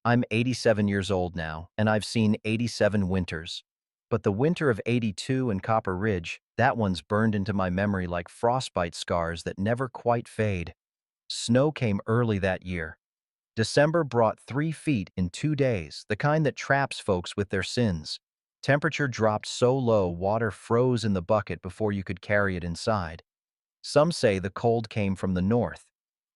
I'm 87 years old now, and I've seen 87 winters. But the winter of '82 in Copper Ridge, that one's burned into my memory like frostbite scars that never quite fade. Snow came early that year. December brought 3 feet in 2 days, the kind that traps folks with their sins. Temperature dropped so low water froze in the bucket before you could carry it inside. Some say the cold came from the north.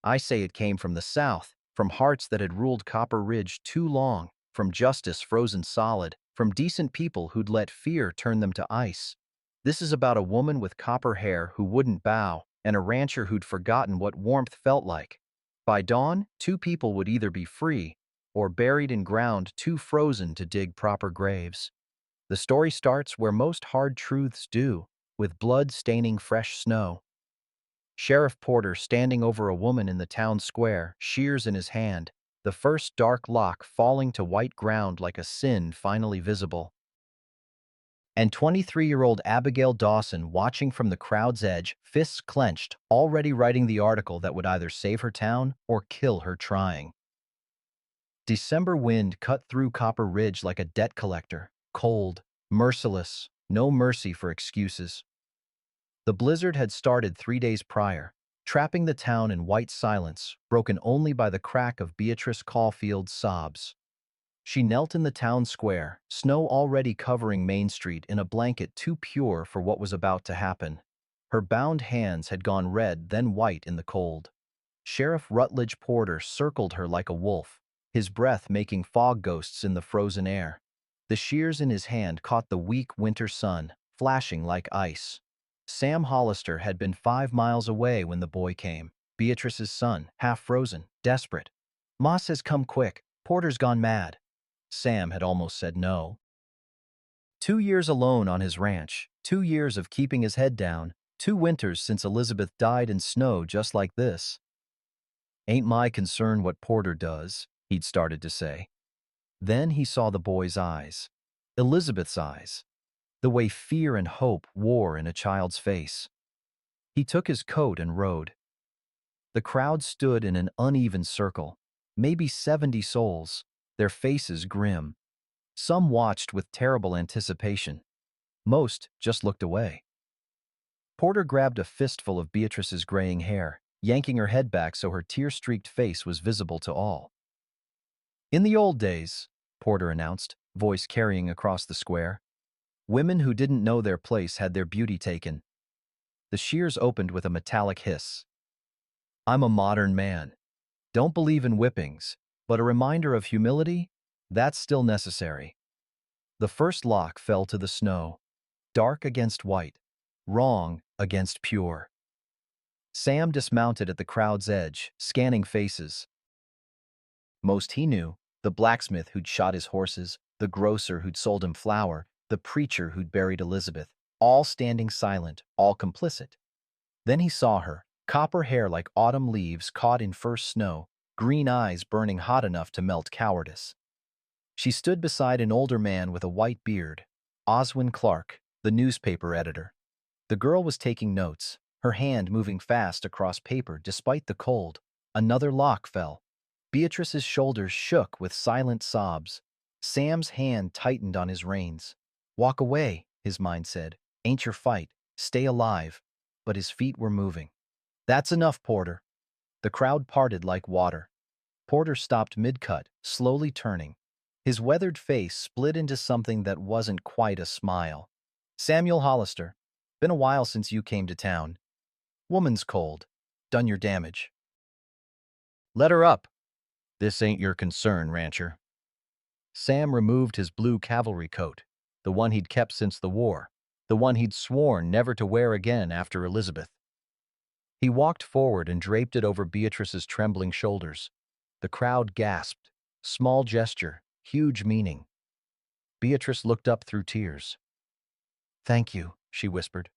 I say it came from the south, from hearts that had ruled Copper Ridge too long, from justice frozen solid, from decent people who'd let fear turn them to ice. This is about a woman with copper hair who wouldn't bow, and a rancher who'd forgotten what warmth felt like. By dawn, two people would either be free or buried in ground too frozen to dig proper graves. The story starts where most hard truths do, with blood staining fresh snow. Sheriff Porter standing over a woman in the town square, shears in his hand, the first dark lock falling to white ground like a sin finally visible. And 23-year-old Abigail Dawson watching from the crowd's edge, fists clenched, already writing the article that would either save her town or kill her trying. December wind cut through Copper Ridge like a debt collector, cold, merciless, no mercy for excuses. The blizzard had started 3 days prior, trapping the town in white silence, broken only by the crack of Beatrice Caulfield's sobs. She knelt in the town square, snow already covering Main Street in a blanket too pure for what was about to happen. Her bound hands had gone red, then white in the cold. Sheriff Rutledge Porter circled her like a wolf, his breath making fog ghosts in the frozen air. The shears in his hand caught the weak winter sun, flashing like ice. Sam Hollister had been 5 miles away when the boy came, Beatrice's son, half frozen, desperate. "Moss has come quick. Porter's gone mad." Sam had almost said no. 2 years alone on his ranch, 2 years of keeping his head down, 2 winters since Elizabeth died in snow just like this. "Ain't my concern what Porter does," he'd started to say. Then he saw the boy's eyes. Elizabeth's eyes. The way fear and hope wore in a child's face. He took his coat and rode. The crowd stood in an uneven circle, maybe 70 souls, their faces grim. Some watched with terrible anticipation. Most just looked away. Porter grabbed a fistful of Beatrice's graying hair, yanking her head back so her tear-streaked face was visible to all. "In the old days," Porter announced, voice carrying across the square, "women who didn't know their place had their beauty taken." The shears opened with a metallic hiss. "I'm a modern man. Don't believe in whippings, but a reminder of humility? That's still necessary." The first lock fell to the snow, dark against white, wrong against pure. Sam dismounted at the crowd's edge, scanning faces. Most he knew, the blacksmith who'd shot his horses, the grocer who'd sold him flour, the preacher who'd buried Elizabeth, all standing silent, all complicit. Then he saw her, copper hair like autumn leaves caught in first snow, green eyes burning hot enough to melt cowardice. She stood beside an older man with a white beard, Oswin Clark, the newspaper editor. The girl was taking notes, her hand moving fast across paper despite the cold. Another lock fell. Beatrice's shoulders shook with silent sobs. Sam's hand tightened on his reins. "Walk away," his mind said. "Ain't your fight. Stay alive." But his feet were moving. "That's enough, Porter." The crowd parted like water. Porter stopped mid-cut, slowly turning. His weathered face split into something that wasn't quite a smile. "Samuel Hollister, been a while since you came to town. Woman's cold. Done your damage. Let her up." "This ain't your concern, rancher." Sam removed his blue cavalry coat, the one he'd kept since the war, the one he'd sworn never to wear again after Elizabeth. He walked forward and draped it over Beatrice's trembling shoulders. The crowd gasped. Small gesture, huge meaning. Beatrice looked up through tears. "Thank you," she whispered.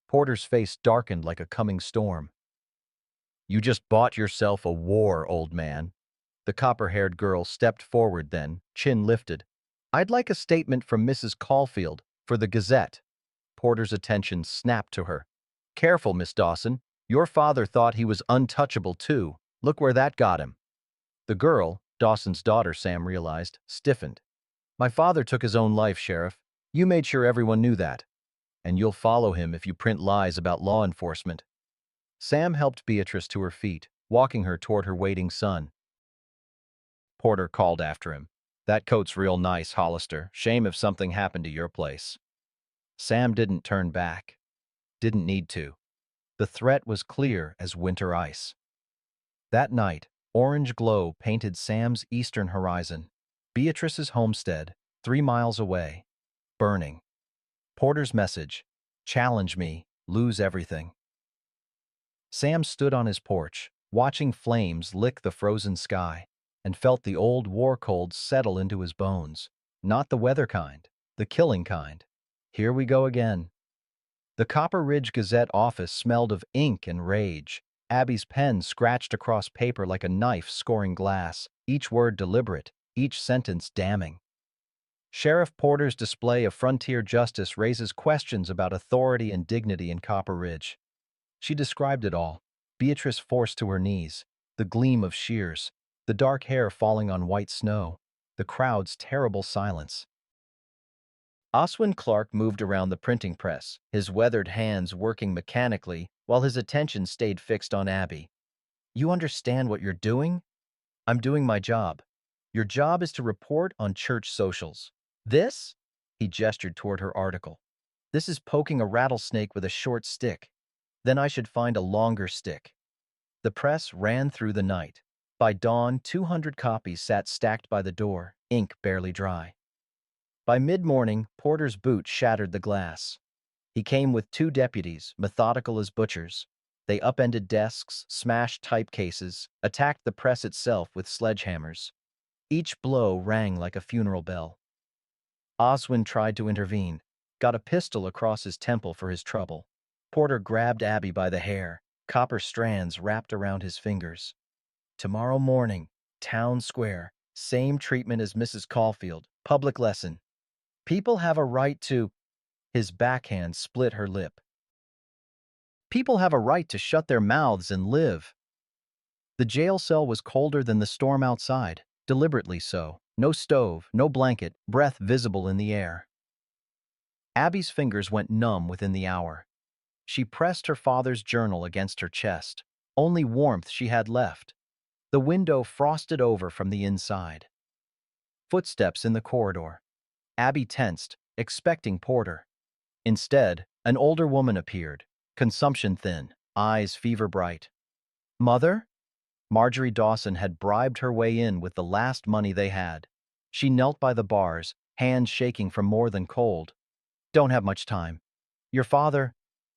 Porter's face darkened like a coming storm. "You just bought yourself a war, old man." The copper-haired girl stepped forward then, chin lifted. "I'd like a statement from Mrs. Caulfield for the Gazette." Porter's attention snapped to her. "Careful, Miss Dawson. Your father thought he was untouchable too. Look where that got him." The girl, Dawson's daughter, Sam realized, stiffened. My father took his own life, Sheriff. You made sure everyone knew that. And you'll follow him if you print lies about law enforcement. Sam helped Beatrice to her feet, walking her toward her waiting son. Porter called after him. That coat's real nice, Hollister. Shame if something happened to your place. Sam didn't turn back. Didn't need to. The threat was clear as winter ice. That night, orange glow painted Sam's eastern horizon. Beatrice's homestead, 3 miles away, burning. Porter's message, challenge me, lose everything. Sam stood on his porch, watching flames lick the frozen sky, and felt the old war cold settle into his bones. Not the weather kind, the killing kind. Here we go again. The Copper Ridge Gazette office smelled of ink and rage. Abby's pen scratched across paper like a knife scoring glass, each word deliberate, each sentence damning. Sheriff Porter's display of frontier justice raises questions about authority and dignity in Copper Ridge. She described it all. Beatrice forced to her knees, the gleam of shears, the dark hair falling on white snow, the crowd's terrible silence. Oswin Clark moved around the printing press, his weathered hands working mechanically while his attention stayed fixed on Abby. You understand what you're doing? I'm doing my job. Your job is to report on church socials. This? He gestured toward her article. This is poking a rattlesnake with a short stick. Then I should find a longer stick. The press ran through the night. By dawn, 200 copies sat stacked by the door, ink barely dry. By mid-morning, Porter's boot shattered the glass. He came with 2 deputies, methodical as butchers. They upended desks, smashed type cases, attacked the press itself with sledgehammers. Each blow rang like a funeral bell. Oswin tried to intervene, got a pistol across his temple for his trouble. Porter grabbed Abby by the hair, copper strands wrapped around his fingers. Tomorrow morning, town square, same treatment as Mrs. Caulfield, public lesson. People have a right to— His backhand split her lip. People have a right to shut their mouths and live. The jail cell was colder than the storm outside, deliberately so. No stove, no blanket, breath visible in the air. Abby's fingers went numb within the hour. She pressed her father's journal against her chest, only warmth she had left. The window frosted over from the inside. Footsteps in the corridor. Abby tensed, expecting Porter. Instead, an older woman appeared, consumption thin, eyes fever bright. Mother? Marjorie Dawson had bribed her way in with the last money they had. She knelt by the bars, hands shaking from more than cold. Don't have much time. Your father?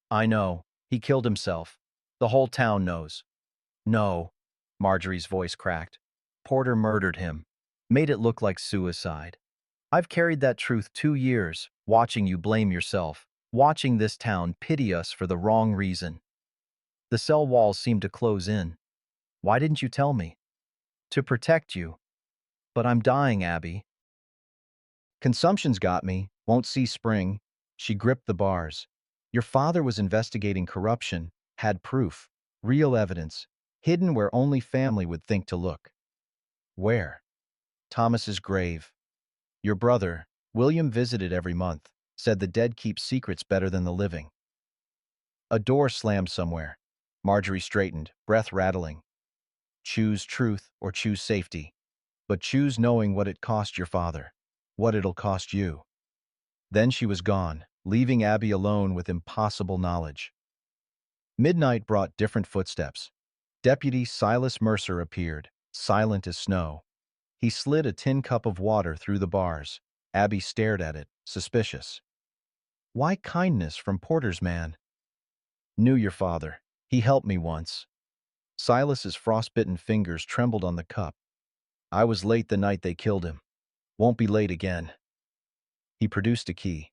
I know. He killed himself. The whole town knows. No. Marjorie's voice cracked. Porter murdered him. Made it look like suicide. I've carried that truth 2 years, watching you blame yourself, watching this town pity us for the wrong reason. The cell walls seemed to close in. Why didn't you tell me? To protect you. But I'm dying, Abby. Consumption's got me, won't see spring. She gripped the bars. Your father was investigating corruption, had proof, real evidence, hidden where only family would think to look. Where? Thomas's grave. Your brother, William, visited every month, said the dead keep secrets better than the living. A door slammed somewhere. Marjorie straightened, breath rattling. Choose truth or choose safety, but choose knowing what it cost your father, what it'll cost you. Then she was gone, leaving Abby alone with impossible knowledge. Midnight brought different footsteps. Deputy Silas Mercer appeared, silent as snow. He slid a tin cup of water through the bars. Abby stared at it, suspicious. Why kindness from Porter's man? Knew your father. He helped me once. Silas's frostbitten fingers trembled on the cup. I was late the night they killed him. Won't be late again. He produced a key.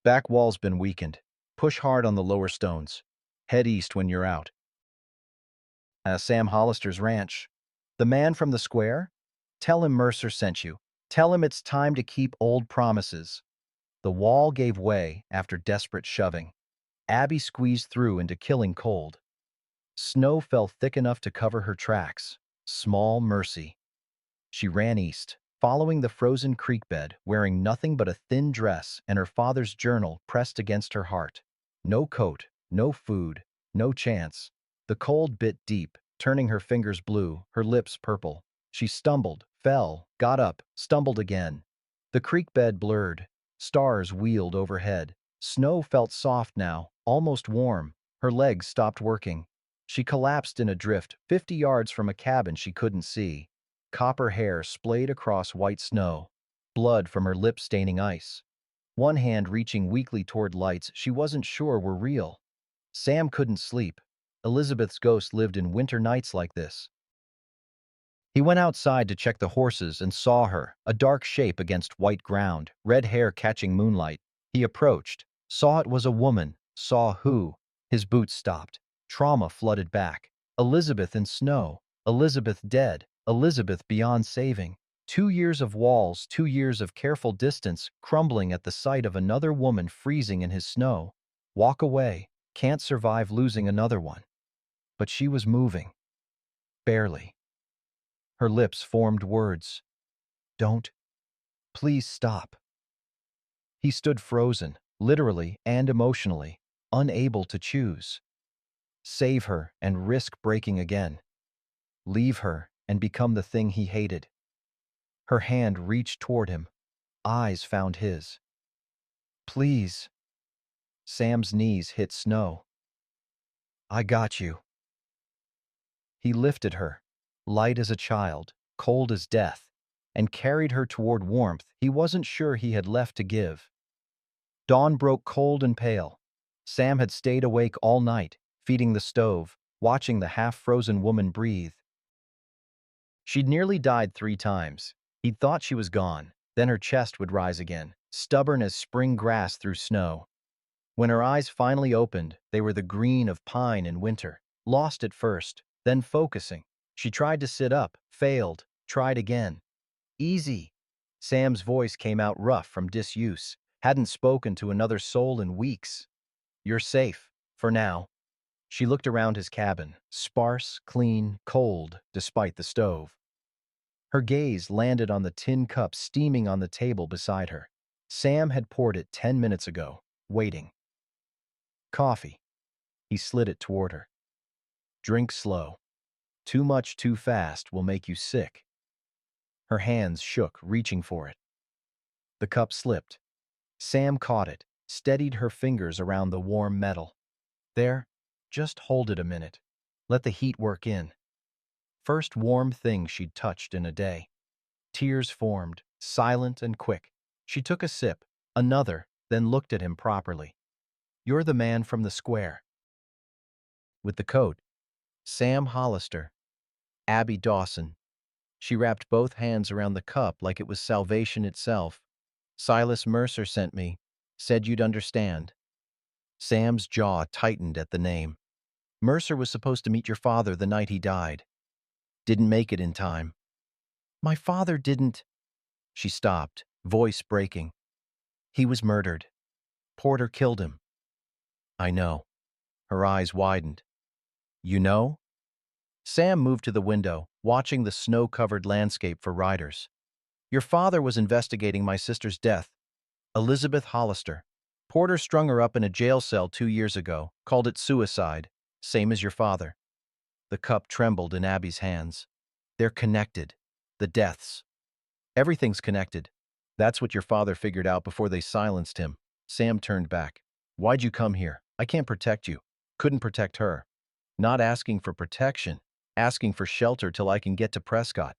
Back wall's been weakened. Push hard on the lower stones. Head east when you're out. Sam Hollister's ranch. The man from the square? Tell him Mercer sent you. Tell him it's time to keep old promises. The wall gave way after desperate shoving. Abby squeezed through into killing cold. Snow fell thick enough to cover her tracks. Small mercy. She ran east, following the frozen creek bed, wearing nothing but a thin dress and her father's journal pressed against her heart. No coat, no food, no chance. The cold bit deep, turning her fingers blue, her lips purple. She stumbled, fell, got up, stumbled again. The creek bed blurred. Stars wheeled overhead. Snow felt soft now, almost warm. Her legs stopped working. She collapsed in a drift, 50 yards from a cabin she couldn't see. Copper hair splayed across white snow. Blood from her lips staining ice. One hand reaching weakly toward lights she wasn't sure were real. Sam couldn't sleep. Elizabeth's ghost lived in winter nights like this. He went outside to check the horses and saw her, a dark shape against white ground, red hair catching moonlight. He approached, saw it was a woman, saw who. His boots stopped. Trauma flooded back. Elizabeth in snow. Elizabeth dead. Elizabeth beyond saving. 2 years of walls, 2 years of careful distance, crumbling at the sight of another woman freezing in his snow. Walk away. Can't survive losing another one. But she was moving. Barely. Her lips formed words. Don't. Please stop. He stood frozen, literally and emotionally, unable to choose. Save her and risk breaking again. Leave her and become the thing he hated. Her hand reached toward him. Eyes found his. Please. Sam's knees hit snow. I got you. He lifted her, light as a child, cold as death, and carried her toward warmth he wasn't sure he had left to give. Dawn broke cold and pale. Sam had stayed awake all night, feeding the stove, watching the half-frozen woman breathe. She'd nearly died 3 times. He'd thought she was gone. Then her chest would rise again, stubborn as spring grass through snow. When her eyes finally opened, they were the green of pine in winter. Lost at first, then focusing. She tried to sit up, failed, tried again. Easy. Sam's voice came out rough from disuse. Hadn't spoken to another soul in weeks. You're safe, for now. She looked around his cabin, sparse, clean, cold, despite the stove. Her gaze landed on the tin cup steaming on the table beside her. Sam had poured it 10 minutes ago, waiting. Coffee. He slid it toward her. Drink slow. Too much too fast will make you sick. Her hands shook, reaching for it. The cup slipped. Sam caught it, steadied her fingers around the warm metal. There, just hold it a minute. Let the heat work in. First warm thing she'd touched in a day. Tears formed, silent and quick. She took a sip, another, then looked at him properly. You're the man from the square. With the coat. Sam Hollister. Abby Dawson. She wrapped both hands around the cup like it was salvation itself. Silas Mercer sent me. Said you'd understand. Sam's jaw tightened at the name. Mercer was supposed to meet your father the night he died. Didn't make it in time. My father didn't. She stopped, voice breaking. He was murdered. Porter killed him. I know. Her eyes widened. You know? Sam moved to the window, watching the snow-covered landscape for riders. Your father was investigating my sister's death. Elizabeth Hollister. Porter strung her up in a jail cell 2 years ago, called it suicide, same as your father. The cup trembled in Abby's hands. They're connected. The deaths. Everything's connected. That's what your father figured out before they silenced him. Sam turned back. Why'd you come here? I can't protect you. Couldn't protect her. Not asking for protection. Asking for shelter till I can get to Prescott.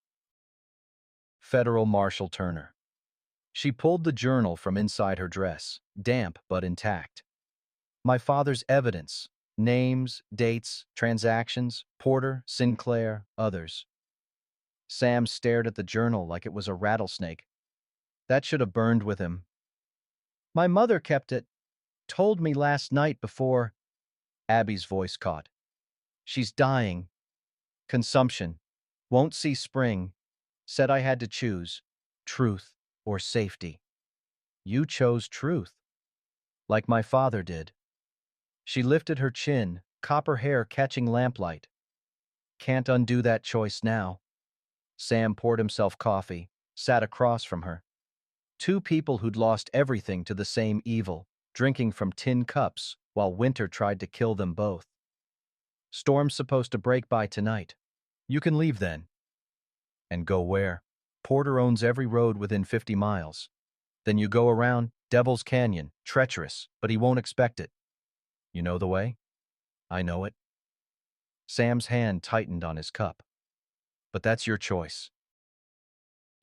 Federal Marshal Turner. She pulled the journal from inside her dress, damp but intact. My father's evidence. Names, dates, transactions, Porter, Sinclair, others. Sam stared at the journal like it was a rattlesnake. That should have burned with him. My mother kept it. Told me last night before. Abby's voice caught. She's dying. Consumption. Won't see spring. Said I had to choose. Truth or safety. You chose truth. Like my father did. She lifted her chin, copper hair catching lamplight. Can't undo that choice now. Sam poured himself coffee, sat across from her. Two people who'd lost everything to the same evil, drinking from tin cups while winter tried to kill them both. Storm's supposed to break by tonight. You can leave then. And go where? Porter owns every road within 50 miles. Then you go around Devil's Canyon, treacherous, but he won't expect it. You know the way? I know it. Sam's hand tightened on his cup. But that's your choice.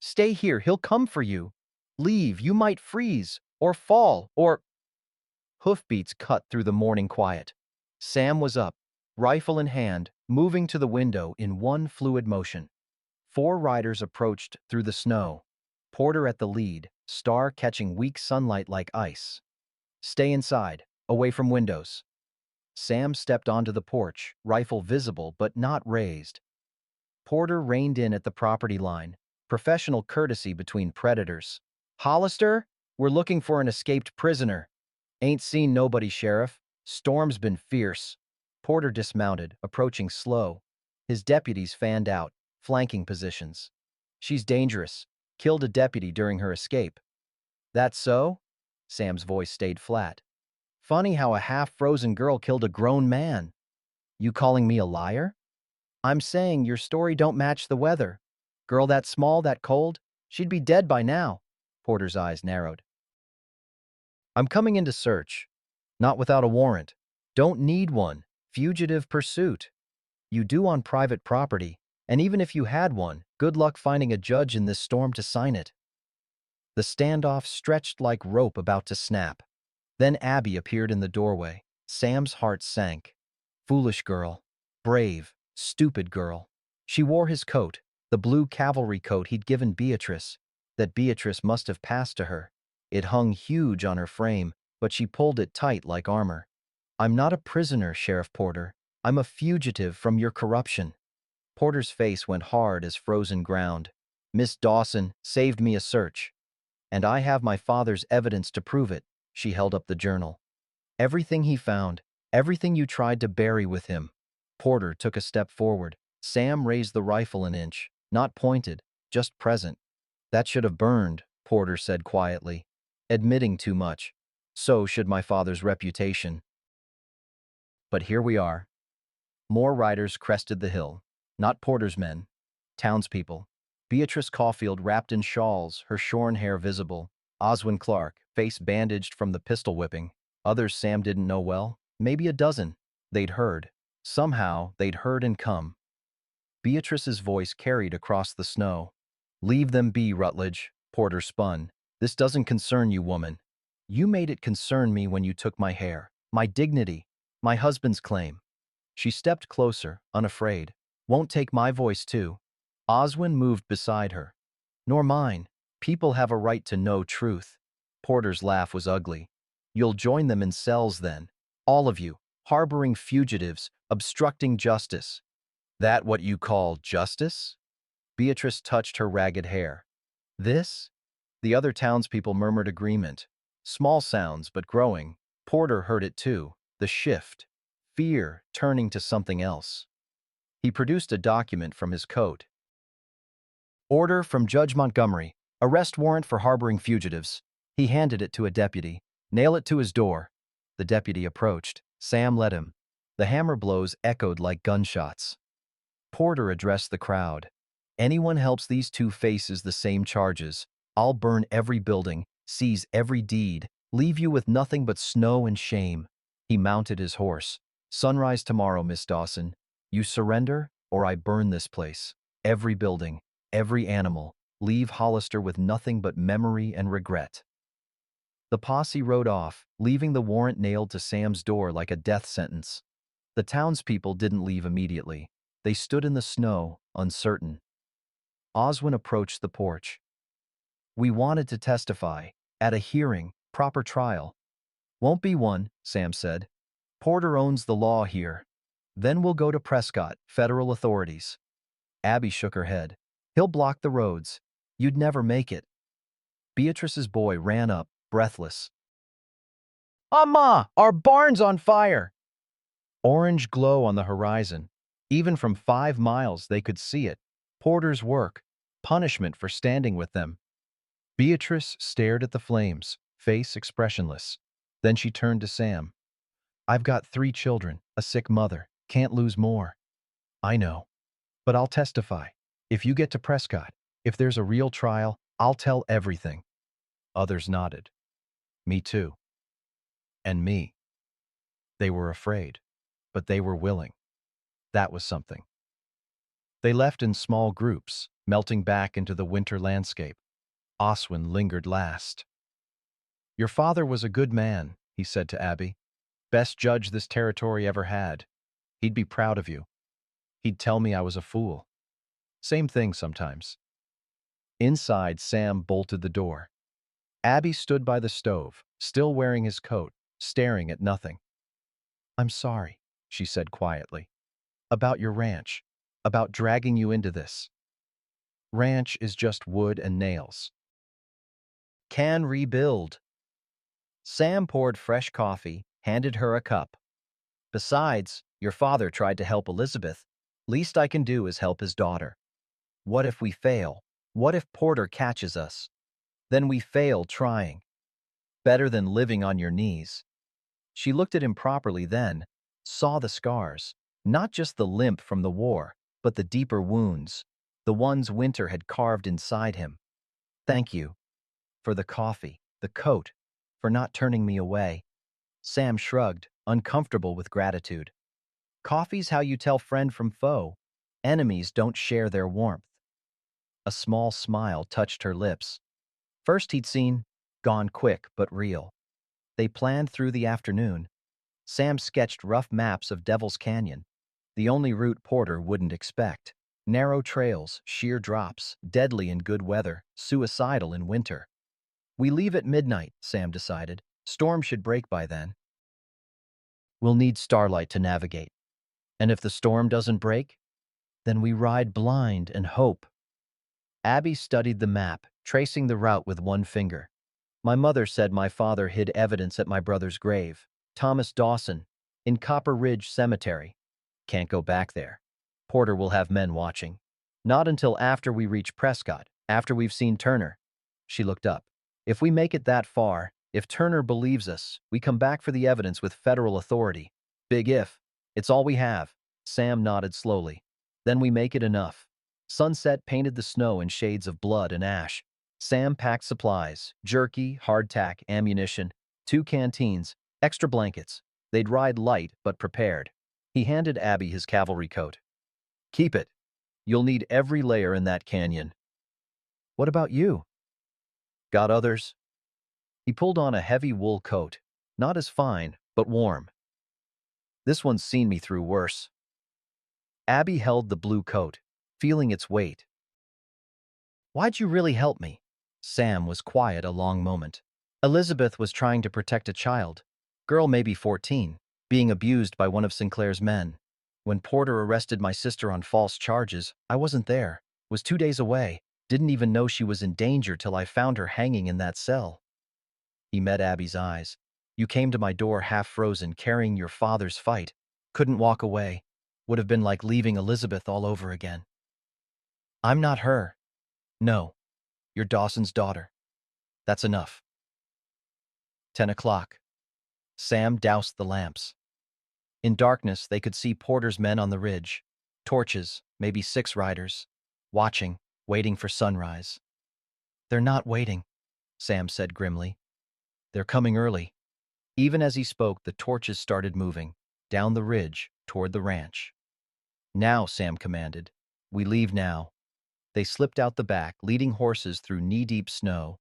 Stay here, he'll come for you. Leave, you might freeze, or fall, or… Hoofbeats cut through the morning quiet. Sam was up, rifle in hand, moving to the window in one fluid motion. Four riders approached through the snow. Porter at the lead, Star catching weak sunlight like ice. Stay inside, away from windows. Sam stepped onto the porch, rifle visible but not raised. Porter reined in at the property line, professional courtesy between predators. Hollister, we're looking for an escaped prisoner. Ain't seen nobody, Sheriff. Storm's been fierce. Porter dismounted, approaching slow. His deputies fanned out, flanking positions. She's dangerous. Killed a deputy during her escape. That so? Sam's voice stayed flat. Funny how a half-frozen girl killed a grown man. You calling me a liar? I'm saying your story don't match the weather. Girl that small, that cold, she'd be dead by now. Porter's eyes narrowed. I'm coming in to search. Not without a warrant. Don't need one. Fugitive pursuit. You do on private property, and even if you had one, good luck finding a judge in this storm to sign it. The standoff stretched like rope about to snap. Then Abby appeared in the doorway. Sam's heart sank. Foolish girl. Brave, stupid girl. She wore his coat, the blue cavalry coat he'd given Beatrice, that Beatrice must have passed to her. It hung huge on her frame, but she pulled it tight like armor. I'm not a prisoner, Sheriff Porter. I'm a fugitive from your corruption. Porter's face went hard as frozen ground. Miss Dawson saved me a search. And I have my father's evidence to prove it. She held up the journal. Everything he found, everything you tried to bury with him. Porter took a step forward. Sam raised the rifle an inch, not pointed, just present. That should have burned, Porter said quietly, admitting too much. So should my father's reputation. But here we are. More riders crested the hill. Not Porter's men. Townspeople. Beatrice Caulfield wrapped in shawls, her shorn hair visible. Oswin Clark, face bandaged from the pistol whipping. Others Sam didn't know well. Maybe a dozen. They'd heard. Somehow, they'd heard and come. Beatrice's voice carried across the snow. Leave them be, Rutledge. Porter spun. This doesn't concern you, woman. You made it concern me when you took my hair, my dignity, my husband's claim. She stepped closer, unafraid. Won't take my voice too. Oswin moved beside her. Nor mine. People have a right to know truth. Porter's laugh was ugly. You'll join them in cells then. All of you, harboring fugitives, obstructing justice. That what you call justice? Beatrice touched her ragged hair. This? The other townspeople murmured agreement. Small sounds, but growing. Porter heard it too. The shift. Fear turning to something else. He produced a document from his coat. Order from Judge Montgomery. Arrest warrant for harboring fugitives. He handed it to a deputy. Nail it to his door. The deputy approached. Sam led him. The hammer blows echoed like gunshots. Porter addressed the crowd. Anyone helps these two faces the same charges. I'll burn every building, seize every deed, leave you with nothing but snow and shame. He mounted his horse. Sunrise tomorrow, Miss Dawson. You surrender, or I burn this place. Every building, every animal. Leave Hollister with nothing but memory and regret. The posse rode off, leaving the warrant nailed to Sam's door like a death sentence. The townspeople didn't leave immediately. They stood in the snow, uncertain. Oswin approached the porch. We wanted to testify, at a hearing, proper trial. Won't be one, Sam said. Porter owns the law here. Then we'll go to Prescott, federal authorities. Abby shook her head. He'll block the roads. You'd never make it. Beatrice's boy ran up, breathless. Amma, our barn's on fire! Orange glow on the horizon. Even from 5 miles they could see it. Porter's work, punishment for standing with them. Beatrice stared at the flames, face expressionless. Then she turned to Sam. I've got 3 children, a sick mother, can't lose more. I know. But I'll testify. If you get to Prescott, if there's a real trial, I'll tell everything. Others nodded. Me too. And me. They were afraid, but they were willing. That was something. They left in small groups, melting back into the winter landscape. Oswin lingered last. Your father was a good man, he said to Abby. Best judge this territory ever had. He'd be proud of you. He'd tell me I was a fool. Same thing sometimes. Inside, Sam bolted the door. Abby stood by the stove, still wearing his coat, staring at nothing. I'm sorry, she said quietly. About your ranch. About dragging you into this. Ranch is just wood and nails. Can rebuild. Sam poured fresh coffee, handed her a cup. Besides, your father tried to help Elizabeth. Least I can do is help his daughter. What if we fail? What if Porter catches us? Then we fail trying. Better than living on your knees. She looked at him properly then, saw the scars, not just the limp from the war, but the deeper wounds, the ones winter had carved inside him. Thank you. For the coffee, the coat, for not turning me away. Sam shrugged, uncomfortable with gratitude. Coffee's how you tell friend from foe. Enemies don't share their warmth. A small smile touched her lips. First he'd seen, gone quick but real. They planned through the afternoon. Sam sketched rough maps of Devil's Canyon, the only route Porter wouldn't expect. Narrow trails, sheer drops, deadly in good weather, suicidal in winter. We leave at midnight, Sam decided. Storm should break by then. We'll need starlight to navigate. And if the storm doesn't break, then we ride blind and hope. Abby studied the map, tracing the route with one finger. My mother said my father hid evidence at my brother's grave, Thomas Dawson, in Copper Ridge Cemetery. Can't go back there. Porter will have men watching. Not until after we reach Prescott, after we've seen Turner. She looked up. If we make it that far, if Turner believes us, we come back for the evidence with federal authority. Big if. It's all we have. Sam nodded slowly. Then we make it enough. Sunset painted the snow in shades of blood and ash. Sam packed supplies, jerky, hardtack, ammunition, 2 canteens, extra blankets. They'd ride light but prepared. He handed Abby his cavalry coat. Keep it. You'll need every layer in that canyon. What about you? Got others? He pulled on a heavy wool coat, not as fine, but warm. This one's seen me through worse. Abby held the blue coat, feeling its weight. Why'd you really help me? Sam was quiet a long moment. Elizabeth was trying to protect a child, girl maybe 14, being abused by one of Sinclair's men. When Porter arrested my sister on false charges, I wasn't there, was 2 days away, didn't even know she was in danger till I found her hanging in that cell. He met Abby's eyes. You came to my door half frozen, carrying your father's fight. Couldn't walk away. Would have been like leaving Elizabeth all over again. I'm not her. No. You're Dawson's daughter. That's enough. 10 o'clock. Sam doused the lamps. In darkness, they could see Porter's men on the ridge. Torches, maybe 6 riders. Watching, waiting for sunrise. They're not waiting, Sam said grimly. They're coming early. Even as he spoke, the torches started moving, down the ridge, toward the ranch. Now, Sam commanded. We leave now. They slipped out the back, leading horses through knee-deep snow.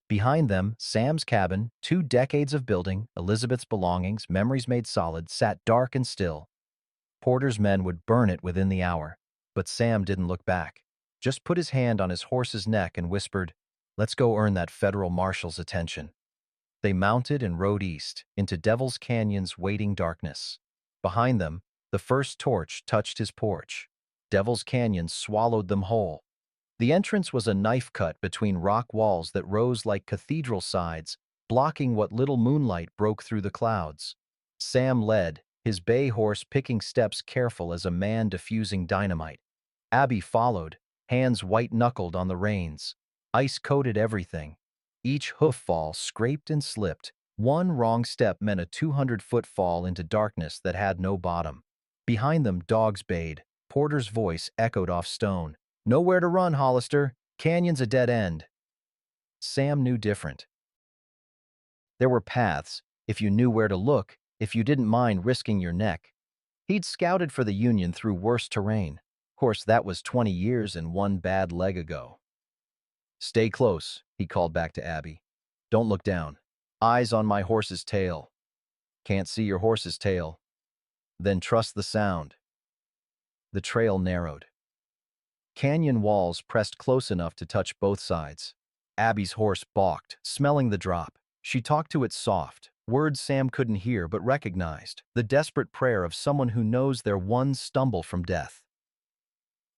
Behind them, Sam's cabin, 2 decades of building, Elizabeth's belongings, memories made solid, sat dark and still. Porter's men would burn it within the hour, but Sam didn't look back. Just put his hand on his horse's neck and whispered, "Let's go earn that federal marshal's attention." They mounted and rode east, into Devil's Canyon's waiting darkness. Behind them, the first torch touched his porch. Devil's Canyon swallowed them whole. The entrance was a knife cut between rock walls that rose like cathedral sides, blocking what little moonlight broke through the clouds. Sam led, his bay horse picking steps careful as a man diffusing dynamite. Abby followed, hands white-knuckled on the reins. Ice coated everything. Each hoof fall scraped and slipped. One wrong step meant a 200-foot fall into darkness that had no bottom. Behind them, dogs bayed. Porter's voice echoed off stone. "Nowhere to run, Hollister. Canyon's a dead end." Sam knew different. There were paths, if you knew where to look, if you didn't mind risking your neck. He'd scouted for the Union through worse terrain. Of course, that was 20 years and one bad leg ago. "Stay close," he called back to Abby. "Don't look down. Eyes on my horse's tail." "Can't see your horse's tail." "Then trust the sound." The trail narrowed. Canyon walls pressed close enough to touch both sides. Abby's horse balked, smelling the drop. She talked to it soft, words Sam couldn't hear but recognized, the desperate prayer of someone who knows they're one stumble from death.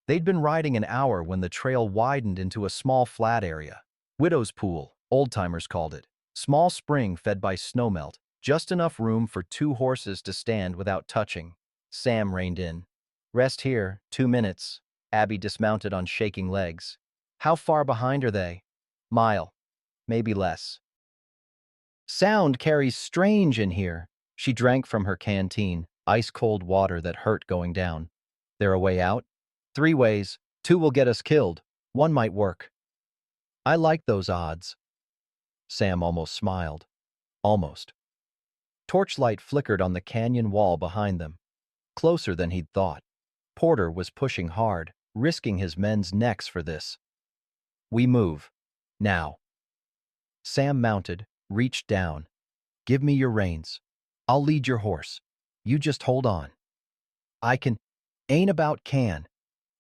They'd been riding an hour when the trail widened into a small flat area. Widow's Pool, old-timers called it. Small spring fed by snowmelt, just enough room for two horses to stand without touching. Sam reined in. "Rest here, 2 minutes." Abby dismounted on shaking legs. "How far behind are they?" "Mile. Maybe less." "Sound carries strange in here." She drank from her canteen, ice-cold water that hurt going down. "There a way out?" "3 ways. 2 will get us killed. 1 might work." "I like those odds." Sam almost smiled. Almost. Torchlight flickered on the canyon wall behind them. Closer than he'd thought. Porter was pushing hard, risking his men's necks for this. "We move. Now." Sam mounted, reached down. "Give me your reins. I'll lead your horse. You just hold on." "I can." "Ain't about can.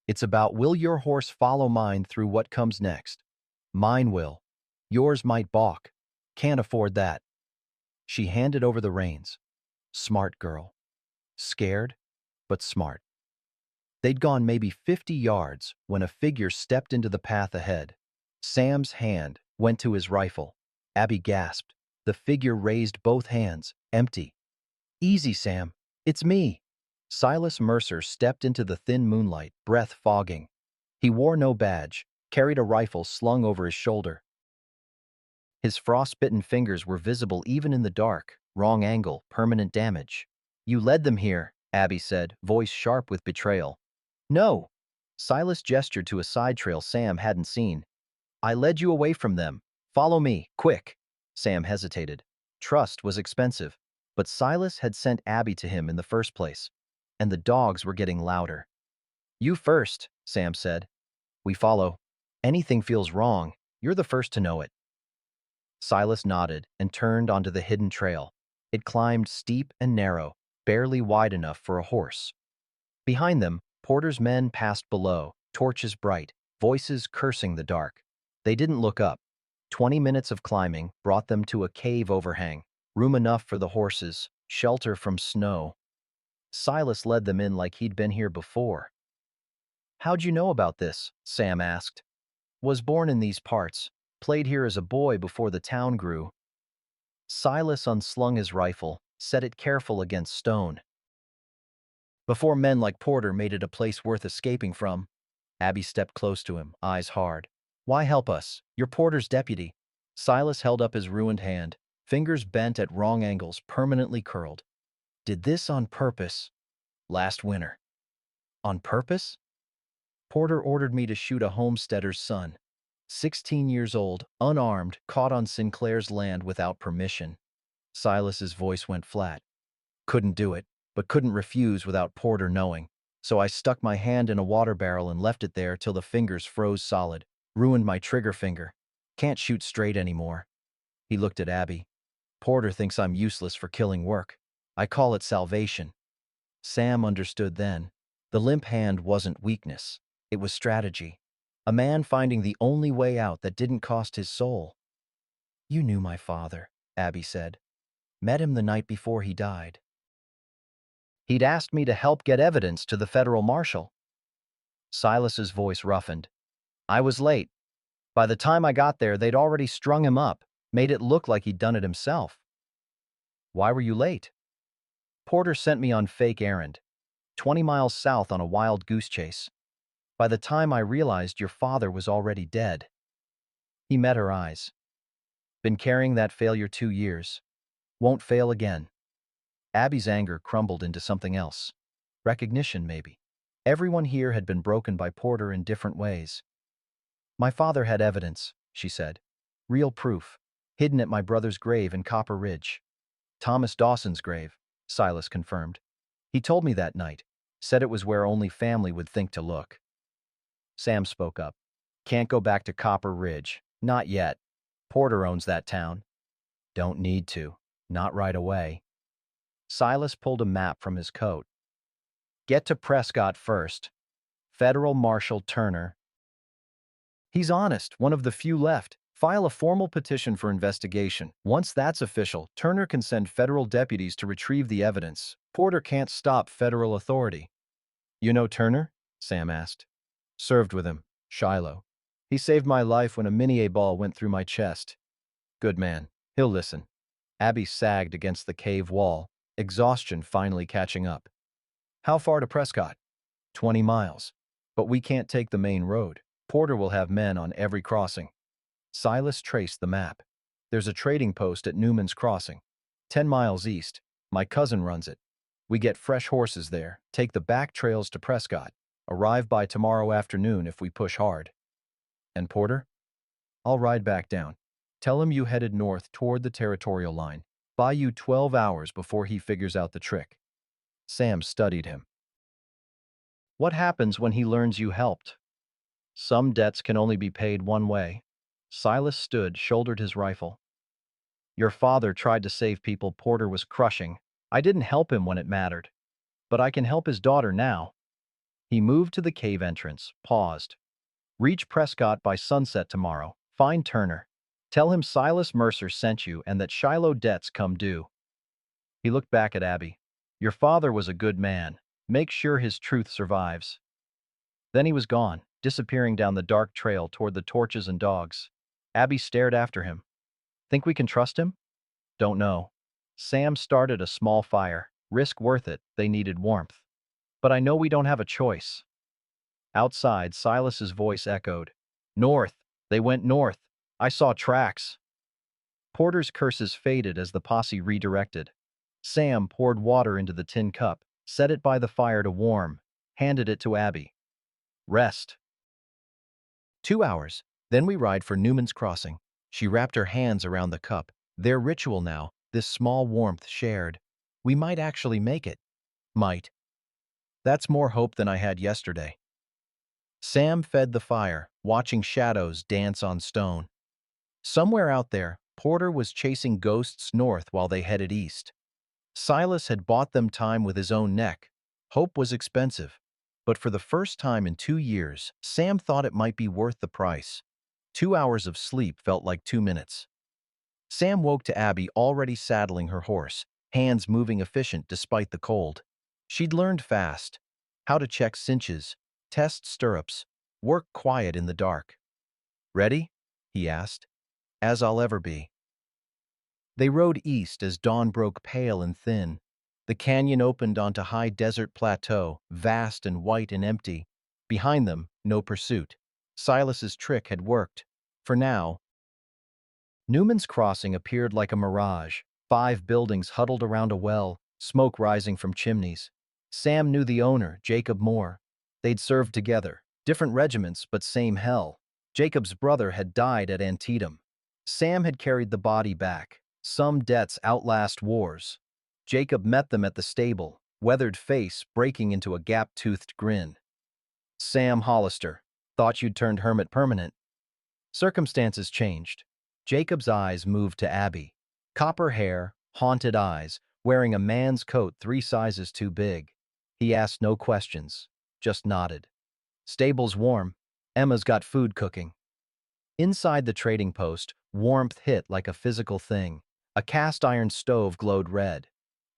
It's about will your horse follow mine through what comes next. Mine will. Yours might balk. Can't afford that." She handed over the reins. Smart girl. Scared, but smart. They'd gone maybe 50 yards when a figure stepped into the path ahead. Sam's hand went to his rifle. Abby gasped. The figure raised both hands, empty. "Easy, Sam. It's me." Silas Mercer stepped into the thin moonlight, breath fogging. He wore no badge, carried a rifle slung over his shoulder. His frostbitten fingers were visible even in the dark. Wrong angle, permanent damage. "You led them here," Abby said, voice sharp with betrayal. "No." Silas gestured to a side trail Sam hadn't seen. "I led you away from them. Follow me, quick." Sam hesitated. Trust was expensive, but Silas had sent Abby to him in the first place, and the dogs were getting louder. "You first," Sam said. "We follow. Anything feels wrong, you're the first to know it." Silas nodded and turned onto the hidden trail. It climbed steep and narrow, barely wide enough for a horse. Behind them, Porter's men passed below, torches bright, voices cursing the dark. They didn't look up. 20 minutes of climbing brought them to a cave overhang, room enough for the horses, shelter from snow. Silas led them in like he'd been here before. "How'd you know about this?" Sam asked. "Was born in these parts, played here as a boy before the town grew." Silas unslung his rifle, set it careful against stone. "Before men like Porter made it a place worth escaping from." Abby stepped close to him, eyes hard. "Why help us? You're Porter's deputy." Silas held up his ruined hand, fingers bent at wrong angles, permanently curled. "Did this on purpose. Last winter." "On purpose?" "Porter ordered me to shoot a homesteader's son. 16 years old, unarmed, caught on Sinclair's land without permission." Silas's voice went flat. "Couldn't do it, but couldn't refuse without Porter knowing. So I stuck my hand in a water barrel and left it there till the fingers froze solid. Ruined my trigger finger. Can't shoot straight anymore." He looked at Abby. "Porter thinks I'm useless for killing work. I call it salvation." Sam understood then. The limp hand wasn't weakness. It was strategy. A man finding the only way out that didn't cost his soul. "You knew my father," Abby said. "Met him the night before he died. He'd asked me to help get evidence to the federal marshal." Silas's voice roughened. "I was late. By the time I got there, they'd already strung him up, made it look like he'd done it himself." "Why were you late?" "Porter sent me on fake errand. 20 miles south on a wild goose chase." By the time I realized your father was already dead. He met her eyes. Been carrying that failure 2 years. Won't fail again. Abby's anger crumbled into something else. Recognition, maybe. Everyone here had been broken by Porter in different ways. My father had evidence, she said. Real proof. Hidden at my brother's grave in Copper Ridge. Thomas Dawson's grave, Silas confirmed. He told me that night. Said it was where only family would think to look. Sam spoke up. Can't go back to Copper Ridge. Not yet. Porter owns that town. Don't need to. Not right away. Silas pulled a map from his coat. Get to Prescott first. Federal Marshal Turner. He's honest, one of the few left. File a formal petition for investigation. Once that's official, Turner can send federal deputies to retrieve the evidence. Porter can't stop federal authority. You know Turner? Sam asked. Served with him. Shiloh. He saved my life when a mini-A ball went through my chest. Good man. He'll listen. Abby sagged against the cave wall, exhaustion finally catching up. How far to Prescott? 20 miles. But we can't take the main road. Porter will have men on every crossing. Silas traced the map. There's a trading post at Newman's Crossing. 10 miles east. My cousin runs it. We get fresh horses there, take the back trails to Prescott. Arrive by tomorrow afternoon if we push hard. And Porter? I'll ride back down. Tell him you headed north toward the territorial line. Buy you 12 hours before he figures out the trick. Sam studied him. What happens when he learns you helped? Some debts can only be paid one way. Silas stood, shouldered his rifle. Your father tried to save people Porter was crushing. I didn't help him when it mattered. But I can help his daughter now. He moved to the cave entrance, paused. Reach Prescott by sunset tomorrow. Find Turner. Tell him Silas Mercer sent you and that Shiloh debts come due. He looked back at Abby. Your father was a good man. Make sure his truth survives. Then he was gone, disappearing down the dark trail toward the torches and dogs. Abby stared after him. Think we can trust him? Don't know. Sam started a small fire. Risk worth it, they needed warmth. But I know we don't have a choice. Outside, Silas's voice echoed. North. They went north. I saw tracks. Porter's curses faded as the posse redirected. Sam poured water into the tin cup, set it by the fire to warm, handed it to Abby. Rest. 2 hours. Then we ride for Newman's Crossing. She wrapped her hands around the cup. Their ritual now, this small warmth shared. We might actually make it. Might. That's more hope than I had yesterday. Sam fed the fire, watching shadows dance on stone. Somewhere out there, Porter was chasing ghosts north while they headed east. Silas had bought them time with his own neck. Hope was expensive. But for the first time in 2 years, Sam thought it might be worth the price. 2 hours of sleep felt like 2 minutes. Sam woke to Abby already saddling her horse, hands moving efficient despite the cold. She'd learned fast how to check cinches, test stirrups, work quiet in the dark. Ready? He asked. As I'll ever be. They rode east as dawn broke pale and thin. The canyon opened onto high desert plateau, vast and white and empty. Behind them, no pursuit. Silas's trick had worked. For now. Newman's Crossing appeared like a mirage. 5 buildings huddled around a well, smoke rising from chimneys. Sam knew the owner, Jacob Moore. They'd served together, different regiments but same hell. Jacob's brother had died at Antietam. Sam had carried the body back. Some debts outlast wars. Jacob met them at the stable, weathered face breaking into a gap-toothed grin. Sam Hollister, thought you'd turned hermit permanent. Circumstances changed. Jacob's eyes moved to Abby. Copper hair, haunted eyes, wearing a man's coat 3 sizes too big. He asked no questions, just nodded. Stable's warm. Emma's got food cooking. Inside the trading post, warmth hit like a physical thing. A cast-iron stove glowed red.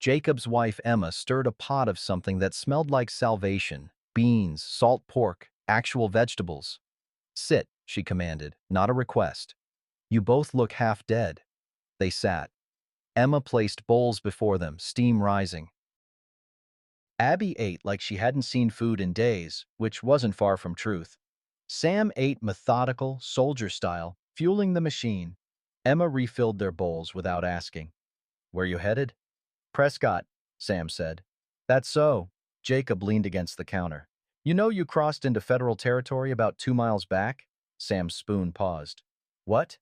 Jacob's wife Emma stirred a pot of something that smelled like salvation. Beans, salt pork, actual vegetables. Sit, she commanded, not a request. You both look half dead. They sat. Emma placed bowls before them, steam rising. Abby ate like she hadn't seen food in days, which wasn't far from truth. Sam ate methodical, soldier style, fueling the machine. Emma refilled their bowls without asking. "Where you headed?" "Prescott," Sam said. "That's so." Jacob leaned against the counter. "You know you crossed into federal territory about 2 miles back?" Sam's spoon paused. "What?"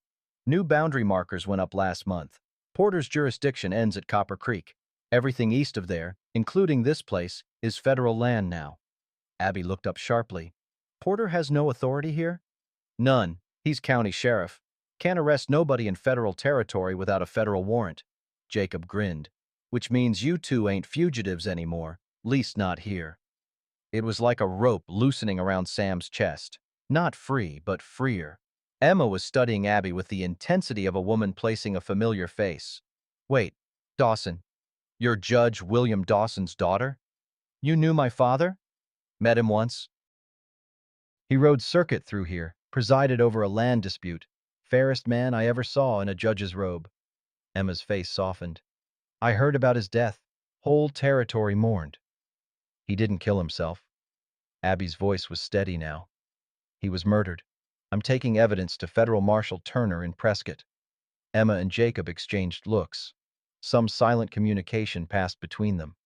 "New boundary markers went up last month. Porter's jurisdiction ends at Copper Creek. Everything east of there, including this place, is federal land now." Abby looked up sharply. "Porter has no authority here?" "None. He's county sheriff. Can't arrest nobody in federal territory without a federal warrant." Jacob grinned. "Which means you two ain't fugitives anymore, least not here." It was like a rope loosening around Sam's chest. Not free, but freer. Emma was studying Abby with the intensity of a woman placing a familiar face. "Wait, Dawson, you're Judge William Dawson's daughter? You knew my father?" "Met him once. He rode circuit through here, presided over a land dispute. Fairest man I ever saw in a judge's robe." Emma's face softened. "I heard about his death. Whole territory mourned." "He didn't kill himself." Abby's voice was steady now. "He was murdered. I'm taking evidence to Federal Marshal Turner in Prescott." Emma and Jacob exchanged looks. Some silent communication passed between them.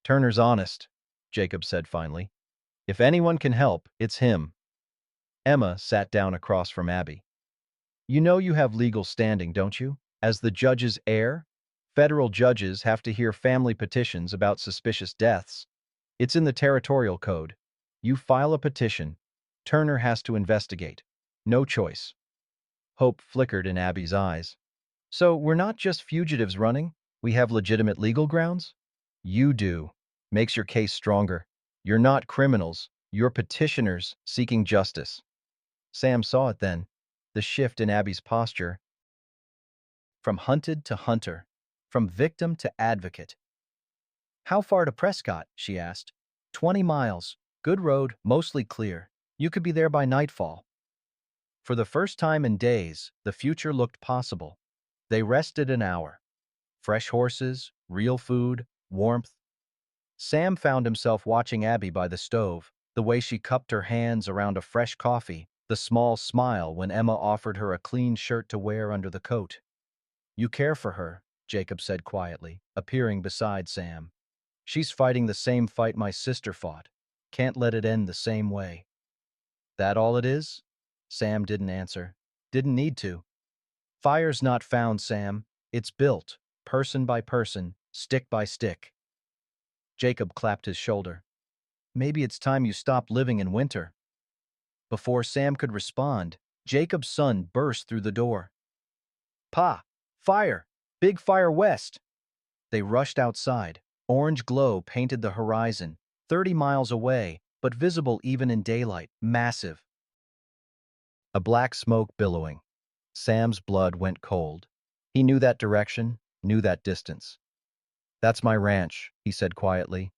"Turner's honest," Jacob said finally. "If anyone can help, it's him." Emma sat down across from Abby. "You know you have legal standing, don't you? As the judge's heir? Federal judges have to hear family petitions about suspicious deaths. It's in the territorial code. You file a petition. Turner has to investigate. No choice." Hope flickered in Abby's eyes. "So we're not just fugitives running? We have legitimate legal grounds?" "You do. Makes your case stronger. You're not criminals. You're petitioners seeking justice." Sam saw it then, the shift in Abby's posture. From hunted to hunter, from victim to advocate. "How far to Prescott?" she asked. 20 miles. Good road, mostly clear. You could be there by nightfall." For the first time in days, the future looked possible. They rested an hour. Fresh horses, real food, warmth. Sam found himself watching Abby by the stove, the way she cupped her hands around a fresh coffee, the small smile when Emma offered her a clean shirt to wear under the coat. "You care for her," Jacob said quietly, appearing beside Sam. "She's fighting the same fight my sister fought. Can't let it end the same way." "That all it is?" Sam didn't answer. Didn't need to. "Fire's not found, Sam. It's built, person by person, stick by stick." Jacob clapped his shoulder. "Maybe it's time you stopped living in winter." Before Sam could respond, Jacob's son burst through the door. "Pa! Fire! Big fire west!" They rushed outside. Orange glow painted the horizon, 30 miles away, but visible even in daylight, massive. A black smoke billowing. Sam's blood went cold. He knew that direction, knew that distance. "That's my ranch," he said quietly.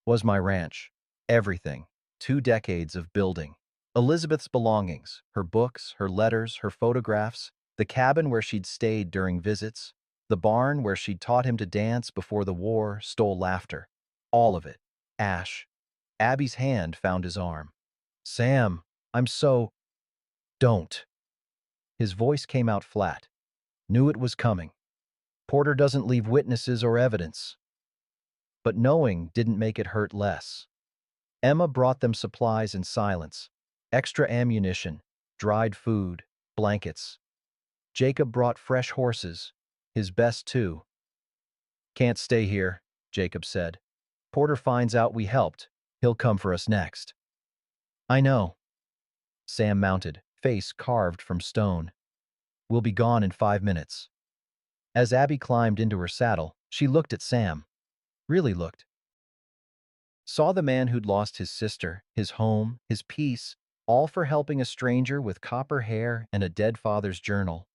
"Was my ranch. Everything. 2 decades of building. Elizabeth's belongings, her books, her letters, her photographs, the cabin where she'd stayed during visits, the barn where she'd taught him to dance before the war stole laughter. All of it. Ash." Abby's hand found his arm. "Sam, I'm so—" "Don't." His voice came out flat. "Knew it was coming. Porter doesn't leave witnesses or evidence." But knowing didn't make it hurt less. Emma brought them supplies in silence. Extra ammunition, dried food, blankets. Jacob brought fresh horses, his best too. "Can't stay here," Jacob said. "Porter finds out we helped. He'll come for us next." "I know." Sam mounted, face carved from stone. "We'll be gone in 5 minutes." As Abby climbed into her saddle, she looked at Sam. Really looked. Saw the man who'd lost his sister, his home, his peace, all for helping a stranger with copper hair and a dead father's journal.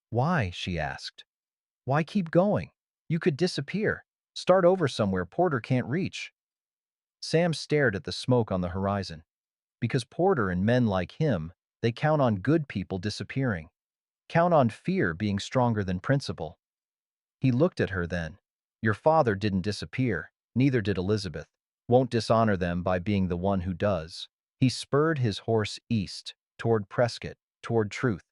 "Why?" she asked. "Why keep going? You could disappear. Start over somewhere Porter can't reach." Sam stared at the smoke on the horizon. Because Porter and men like him, they count on good people disappearing. Count on fear being stronger than principle. He looked at her then. "Your father didn't disappear. Neither did Elizabeth. Won't dishonor them by being the one who does. He spurred his horse east, toward Prescott, toward truth,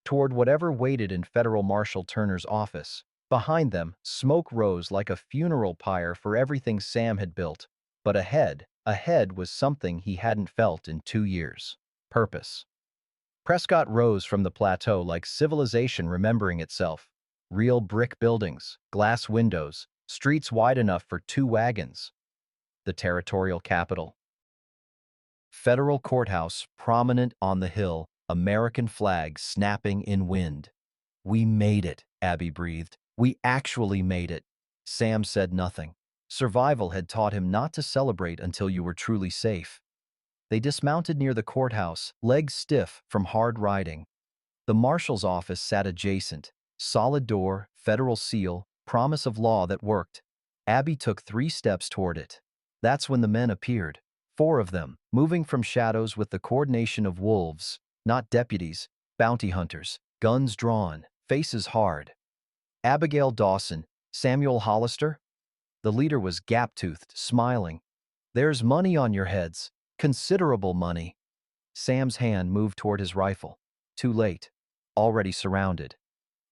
toward whatever waited in Federal Marshal Turner's office. Behind them, smoke rose like a funeral pyre for everything Sam had built. But ahead was something he hadn't felt in 2 years. Purpose. Prescott rose from the plateau like civilization remembering itself. Real brick buildings, glass windows, streets wide enough for 2 wagons. The territorial capital. Federal courthouse prominent on the hill, American flag snapping in wind. "We made it," Abby breathed. "We actually made it." Sam said nothing. Survival had taught him not to celebrate until you were truly safe. They dismounted near the courthouse, legs stiff from hard riding. The marshal's office sat adjacent. Solid door, federal seal, promise of law that worked. Abby took 3 steps toward it. That's when the men appeared. 4 of them, moving from shadows with the coordination of wolves, not deputies, bounty hunters, guns drawn, faces hard. Abigail Dawson, Samuel Hollister? The leader was gap-toothed, smiling. "There's money on your heads. Considerable money." Sam's hand moved toward his rifle. Too late. Already surrounded.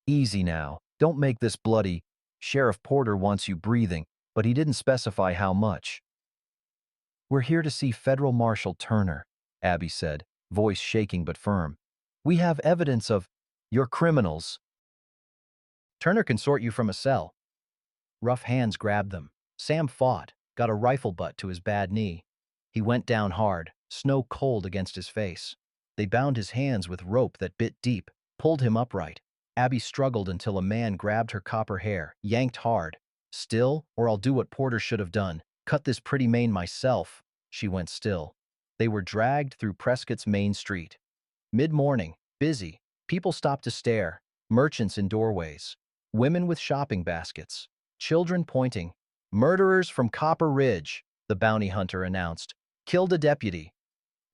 "Easy now. Don't make this bloody. Sheriff Porter wants you breathing, but he didn't specify how much." "We're here to see Federal Marshal Turner," Abby said, voice shaking but firm. "We have evidence of your criminals. Turner can sort you from a cell." Rough hands grabbed them. Sam fought, got a rifle butt to his bad knee. He went down hard, snow cold against his face. They bound his hands with rope that bit deep, pulled him upright. Abby struggled until a man grabbed her copper hair, yanked hard. "Still, or I'll do what Porter should have done. Cut this pretty mane myself." She went still. They were dragged through Prescott's main street. Mid-morning, busy. People stopped to stare. Merchants in doorways. Women with shopping baskets. Children pointing. "Murderers from Copper Ridge," the bounty hunter announced. "Killed a deputy."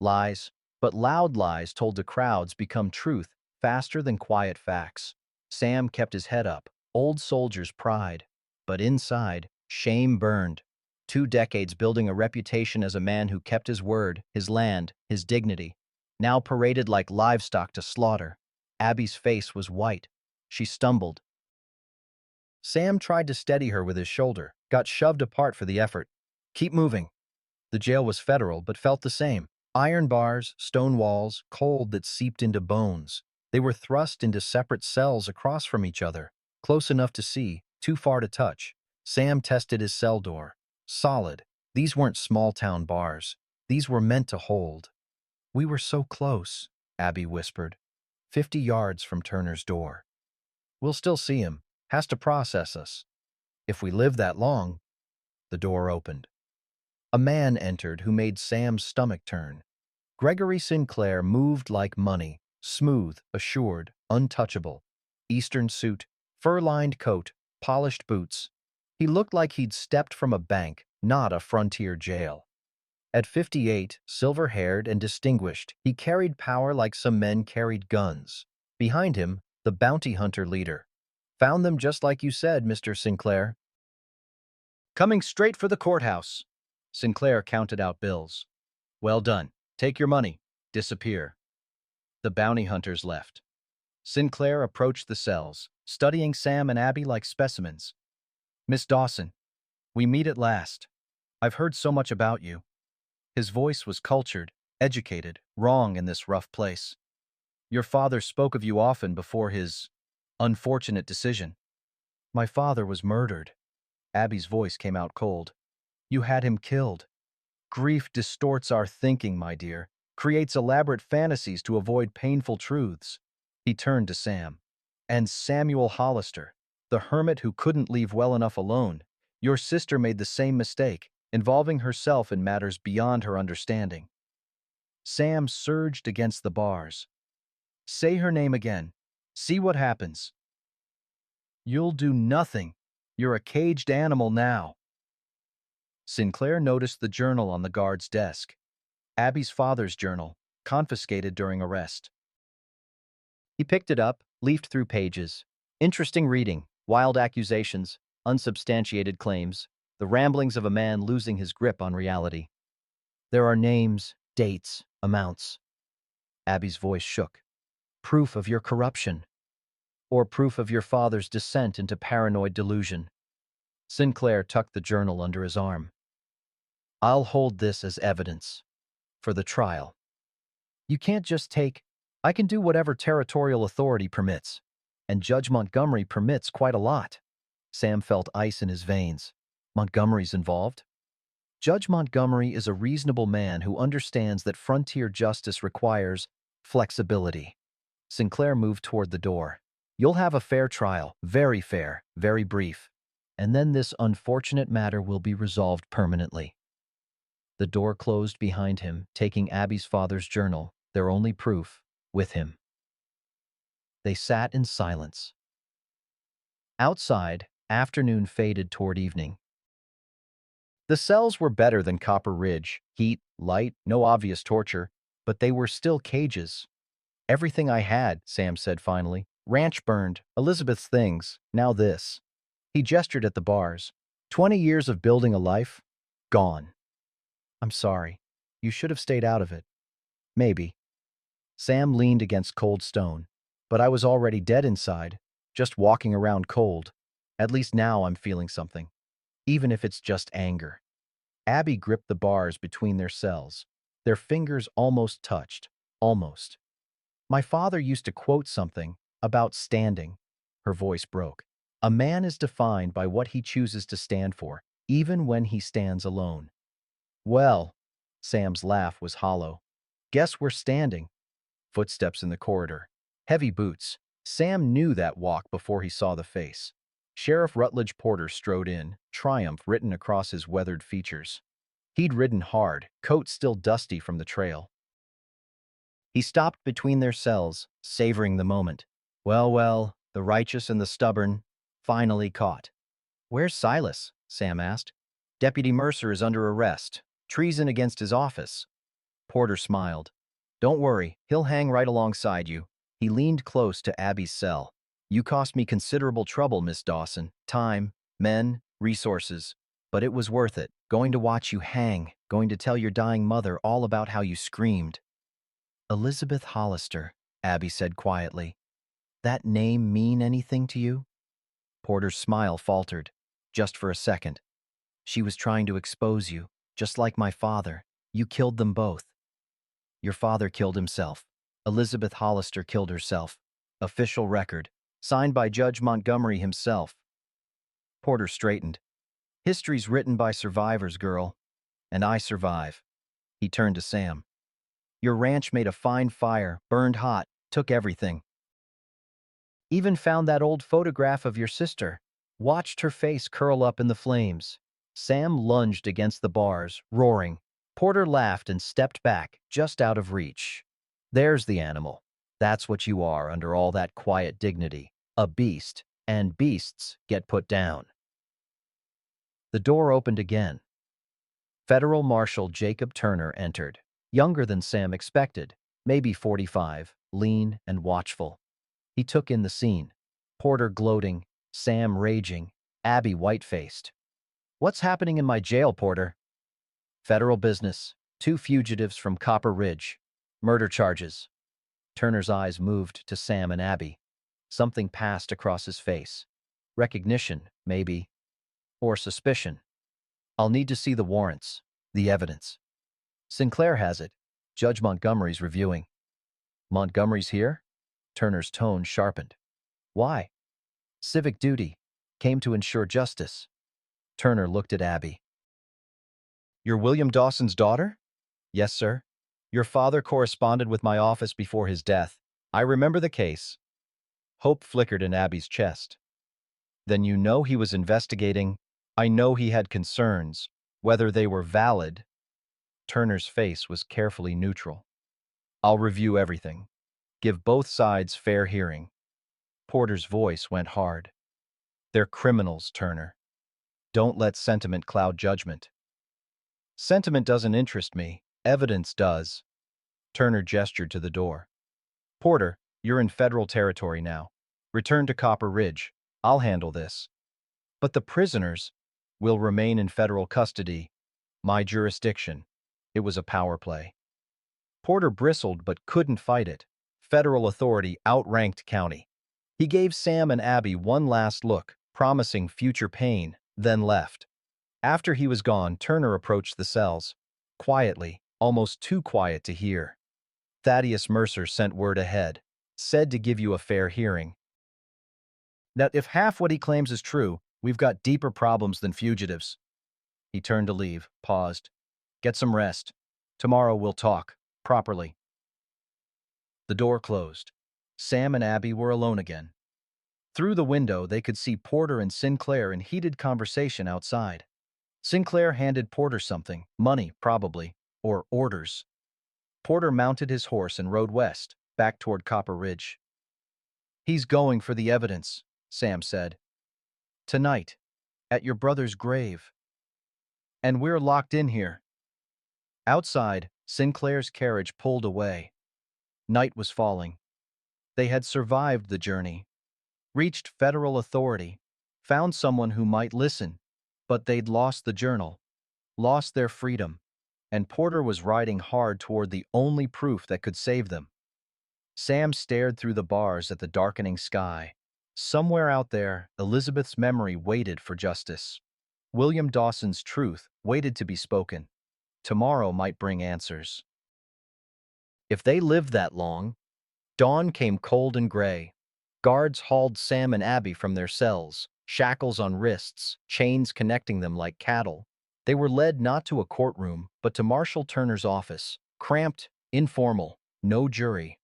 Lies, but loud lies told to crowds become truth faster than quiet facts. Sam kept his head up, old soldier's pride. But inside, shame burned. 2 decades building a reputation as a man who kept his word, his land, his dignity. Now paraded like livestock to slaughter. Abby's face was white. She stumbled. Sam tried to steady her with his shoulder, got shoved apart for the effort. "Keep moving." The jail was federal, but felt the same. Iron bars, stone walls, cold that seeped into bones. They were thrust into separate cells across from each other, close enough to see, too far to touch. Sam tested his cell door. Solid. These weren't small-town bars. These were meant to hold. "We were so close," Abby whispered. 50 yards from Turner's door. "We'll still see him. Has to process us. If we live that long." The door opened. A man entered who made Sam's stomach turn. Gregory Sinclair moved like money, smooth, assured, untouchable. Eastern suit, fur-lined coat, polished boots. He looked like he'd stepped from a bank, not a frontier jail. At 58, silver-haired and distinguished, he carried power like some men carried guns. Behind him, the bounty hunter leader. "Found them just like you said, Mr. Sinclair." "Coming straight for the courthouse." Sinclair counted out bills. "Well done. Take your money. Disappear." The bounty hunters left. Sinclair approached the cells, studying Sam and Abby like specimens. "Miss Dawson, we meet at last. I've heard so much about you." His voice was cultured, educated, wrong in this rough place. "Your father spoke of you often before his unfortunate decision." "My father was murdered." Abby's voice came out cold. "You had him killed. Grief distorts our thinking, my dear, creates elaborate fantasies to avoid painful truths." He turned to Sam. "And Samuel Hollister, the hermit who couldn't leave well enough alone. Your sister made the same mistake, involving herself in matters beyond her understanding." Sam surged against the bars. "Say her name again. See what happens." "You'll do nothing. You're a caged animal now." Sinclair noticed the journal on the guard's desk. Abby's father's journal, confiscated during arrest. He picked it up, leafed through pages. Interesting reading. Wild accusations, unsubstantiated claims. the ramblings of a man losing his grip on reality. There are names, dates, amounts. Abby's voice shook. Proof of your corruption, or proof of your father's descent into paranoid delusion. Sinclair tucked the journal under his arm. I'll hold this as evidence for the trial. You can't just take, I can do whatever territorial authority permits, and Judge Montgomery permits quite a lot. Sam felt ice in his veins. Montgomery's involved? Judge Montgomery is a reasonable man who understands that frontier justice requires flexibility. Sinclair moved toward the door. You'll have a fair trial, very fair, very brief, and then this unfortunate matter will be resolved permanently. The door closed behind him, taking Abby's father's journal, their only proof, with him. They sat in silence. Outside, afternoon faded toward evening. The cells were better than Copper Ridge. Heat, light, no obvious torture, but they were still cages. Everything I had, Sam said finally. Ranch burned, Elizabeth's things, now this. He gestured at the bars. 20 years of building a life, gone. I'm sorry. You should have stayed out of it. Maybe. Sam leaned against cold stone. But I was already dead inside, just walking around cold. At least now I'm feeling something. Even if it's just anger. Abby gripped the bars between their cells. Their fingers almost touched. Almost. My father used to quote something about standing. Her voice broke. A man is defined by what he chooses to stand for, even when he stands alone. Well, Sam's laugh was hollow. Guess we're standing. Footsteps in the corridor. Heavy boots. Sam knew that walk before he saw the face. Sheriff Rutledge Porter strode in, triumph written across his weathered features. He'd ridden hard, coat still dusty from the trail. He stopped between their cells, savoring the moment. Well, the righteous and the stubborn, finally caught. Where's Silas? Sam asked. Deputy Mercer is under arrest. Treason against his office. Porter smiled. Don't worry, he'll hang right alongside you. He leaned close to Abby's cell. You cost me considerable trouble, Miss Dawson. Time, men, resources. But it was worth it. Going to watch you hang. Going to tell your dying mother all about how you screamed. Elizabeth Hollister, Abby said quietly. That name mean anything to you? Porter's smile faltered, just for a second. She was trying to expose you, just like my father. You killed them both. Your father killed himself. Elizabeth Hollister killed herself. Official record, signed by Judge Montgomery himself. Porter straightened. History's written by survivors, girl. And I survive. He turned to Sam. Your ranch made a fine fire, burned hot, took everything. Even found that old photograph of your sister. Watched her face curl up in the flames. Sam lunged against the bars, roaring. Porter laughed and stepped back, just out of reach. There's the animal. That's what you are under all that quiet dignity. A beast, and beasts get put down. The door opened again. Federal Marshal Jacob Turner entered. Younger than Sam expected, maybe 45, lean and watchful. He took in the scene. Porter gloating, Sam raging, Abby white-faced. What's happening in my jail, Porter? Federal business. 2 fugitives from Copper Ridge. Murder charges. Turner's eyes moved to Sam and Abby. Something passed across his face. Recognition, maybe. Or suspicion. I'll need to see the warrants, the evidence. Sinclair has it. Judge Montgomery's reviewing. Montgomery's here? Turner's tone sharpened. Why? Civic duty. Came to ensure justice. Turner looked at Abby. You're William Dawson's daughter? Yes, sir. Your father corresponded with my office before his death. I remember the case. Hope flickered in Abby's chest. Then you know he was investigating. I know he had concerns. Whether they were valid. Turner's face was carefully neutral. I'll review everything. Give both sides fair hearing. Porter's voice went hard. They're criminals, Turner. Don't let sentiment cloud judgment. Sentiment doesn't interest me. Evidence does. Turner gestured to the door. Porter, you're in federal territory now. Return to Copper Ridge. I'll handle this. But the prisoners, will remain in federal custody. My jurisdiction. It was a power play. Porter bristled but couldn't fight it. Federal authority outranked county. He gave Sam and Abby one last look, promising future pain, then left. After he was gone, Turner approached the cells. Quietly, almost too quiet to hear. Thaddeus Mercer sent word ahead. Said to give you a fair hearing. That if half what he claims is true, we've got deeper problems than fugitives. He turned to leave, paused. Get some rest. Tomorrow we'll talk, properly. The door closed. Sam and Abby were alone again. Through the window, they could see Porter and Sinclair in heated conversation outside. Sinclair handed Porter something, money, probably, or orders. Porter mounted his horse and rode west, back toward Copper Ridge. He's going for the evidence, Sam said. Tonight, at your brother's grave. And we're locked in here. Outside, Sinclair's carriage pulled away. Night was falling. They had survived the journey, reached federal authority, found someone who might listen, but they'd lost the journal, lost their freedom, and Porter was riding hard toward the only proof that could save them. Sam stared through the bars at the darkening sky. Somewhere out there, Elizabeth's memory waited for justice. William Dawson's truth waited to be spoken. Tomorrow might bring answers. If they lived that long, dawn came cold and gray. Guards hauled Sam and Abby from their cells, shackles on wrists, chains connecting them like cattle. They were led not to a courtroom, but to Marshal Turner's office, cramped, informal, no jury.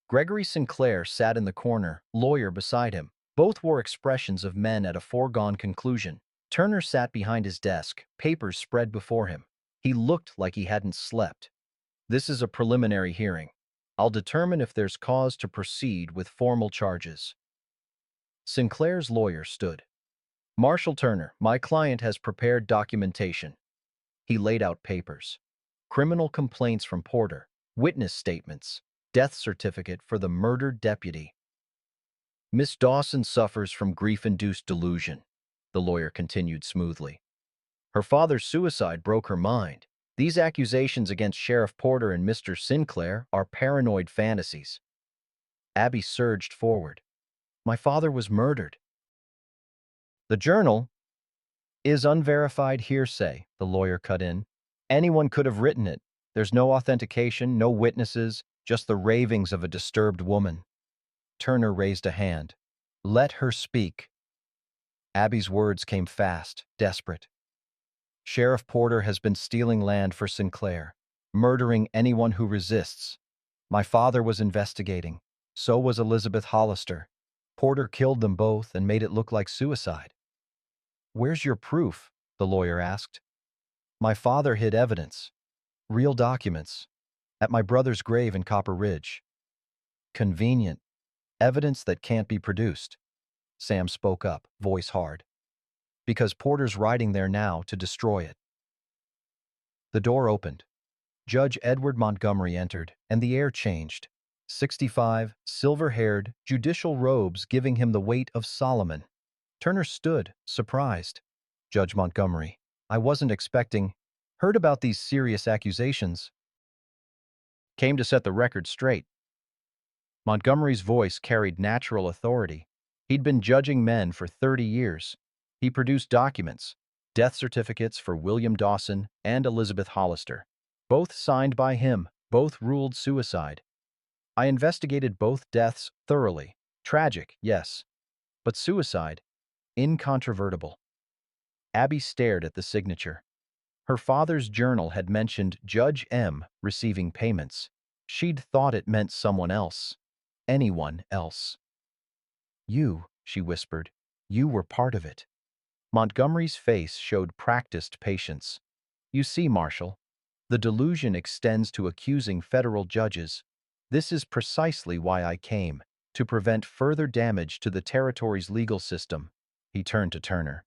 Gregory Sinclair sat in the corner, lawyer beside him. Both wore expressions of men at a foregone conclusion. Turner sat behind his desk, papers spread before him. He looked like he hadn't slept. This is a preliminary hearing. I'll determine if there's cause to proceed with formal charges. Sinclair's lawyer stood. Marshal Turner, my client has prepared documentation. He laid out papers. Criminal complaints from Porter, witness statements, death certificate for the murdered deputy. Miss Dawson suffers from grief-induced delusion, the lawyer continued smoothly. Her father's suicide broke her mind. These accusations against Sheriff Porter and Mr. Sinclair are paranoid fantasies. Abby surged forward. My father was murdered. The journal is unverified hearsay, the lawyer cut in. Anyone could have written it. There's no authentication, no witnesses, just the ravings of a disturbed woman. Turner raised a hand. Let her speak. Abby's words came fast, desperate. Sheriff Porter has been stealing land for Sinclair, murdering anyone who resists. My father was investigating. So was Elizabeth Hollister. Porter killed them both and made it look like suicide. Where's your proof? The lawyer asked. My father hid evidence. Real documents. At my brother's grave in Copper Ridge. Convenient. Evidence that can't be produced. Sam spoke up, voice hard. Because Porter's riding there now to destroy it. The door opened. Judge Edward Montgomery entered, and the air changed. 65, silver-haired, judicial robes giving him the weight of Solomon. Turner stood, surprised. Judge Montgomery, I wasn't expecting. Heard about these serious accusations. Came to set the record straight. Montgomery's voice carried natural authority. He'd been judging men for 30 years. He produced documents, death certificates for William Dawson and Elizabeth Hollister. Both signed by him, both ruled suicide. I investigated both deaths thoroughly. Tragic, yes. But suicide, incontrovertible. Abby stared at the signature. Her father's journal had mentioned Judge M receiving payments. She'd thought it meant someone else. Anyone else. You, she whispered, you were part of it. Montgomery's face showed practiced patience. You see, Marshal, the delusion extends to accusing federal judges. This is precisely why I came, to prevent further damage to the territory's legal system. He turned to Turner.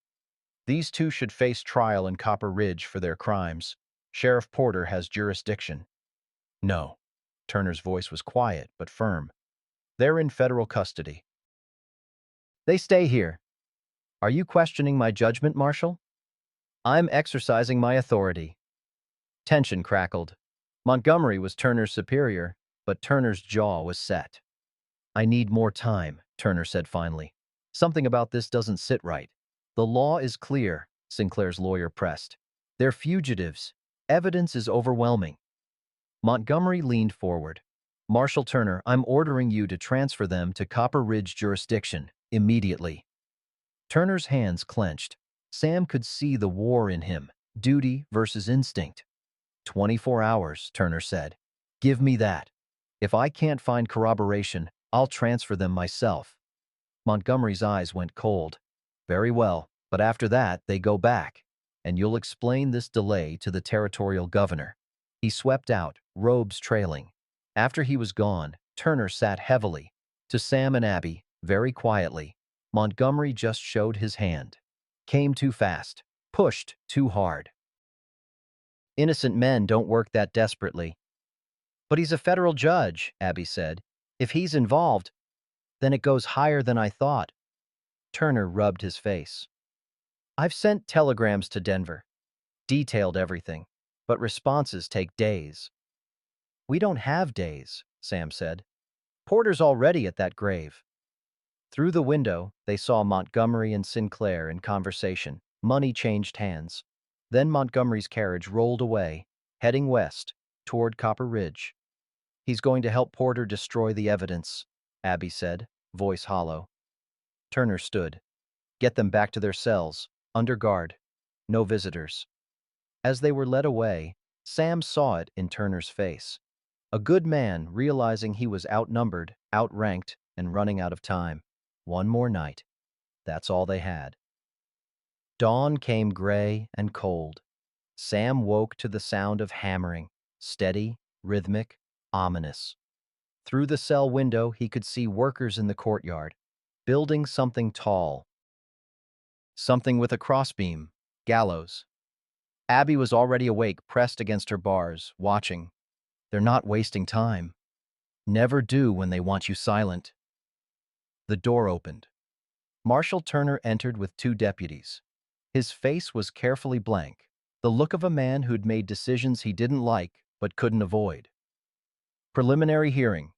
These two should face trial in Copper Ridge for their crimes. Sheriff Porter has jurisdiction. No. Turner's voice was quiet but firm. They're in federal custody. They stay here. Are you questioning my judgment, Marshal? I'm exercising my authority. Tension crackled. Montgomery was Turner's superior, but Turner's jaw was set. I need more time, Turner said finally. Something about this doesn't sit right. The law is clear, Sinclair's lawyer pressed. They're fugitives. Evidence is overwhelming. Montgomery leaned forward. Marshal Turner, I'm ordering you to transfer them to Copper Ridge jurisdiction, immediately. Turner's hands clenched. Sam could see the war in him, duty versus instinct. 24 hours, Turner said. Give me that. If I can't find corroboration, I'll transfer them myself. Montgomery's eyes went cold. Very well, but after that, they go back, and you'll explain this delay to the territorial governor. He swept out, robes trailing. After he was gone, Turner sat heavily. To Sam and Abby, very quietly, Montgomery just showed his hand. Came too fast. Pushed too hard. Innocent men don't work that desperately. But he's a federal judge, Abby said. If he's involved, then it goes higher than I thought. Turner rubbed his face. I've sent telegrams to Denver, detailed everything, but responses take days. We don't have days, Sam said. Porter's already at that grave. Through the window, they saw Montgomery and Sinclair in conversation. Money changed hands. Then Montgomery's carriage rolled away, heading west, toward Copper Ridge. He's going to help Porter destroy the evidence, Abby said, voice hollow. Turner stood. Get them back to their cells, under guard. No visitors. As they were led away, Sam saw it in Turner's face. A good man realizing he was outnumbered, outranked, and running out of time. One more night. That's all they had. Dawn came gray and cold. Sam woke to the sound of hammering, steady, rhythmic, ominous. Through the cell window, he could see workers in the courtyard, building something tall. Something with a crossbeam, gallows. Abby was already awake, pressed against her bars, watching. They're not wasting time. Never do when they want you silent. The door opened. Marshal Turner entered with two deputies. His face was carefully blank, the look of a man who'd made decisions he didn't like but couldn't avoid. Preliminary hearing.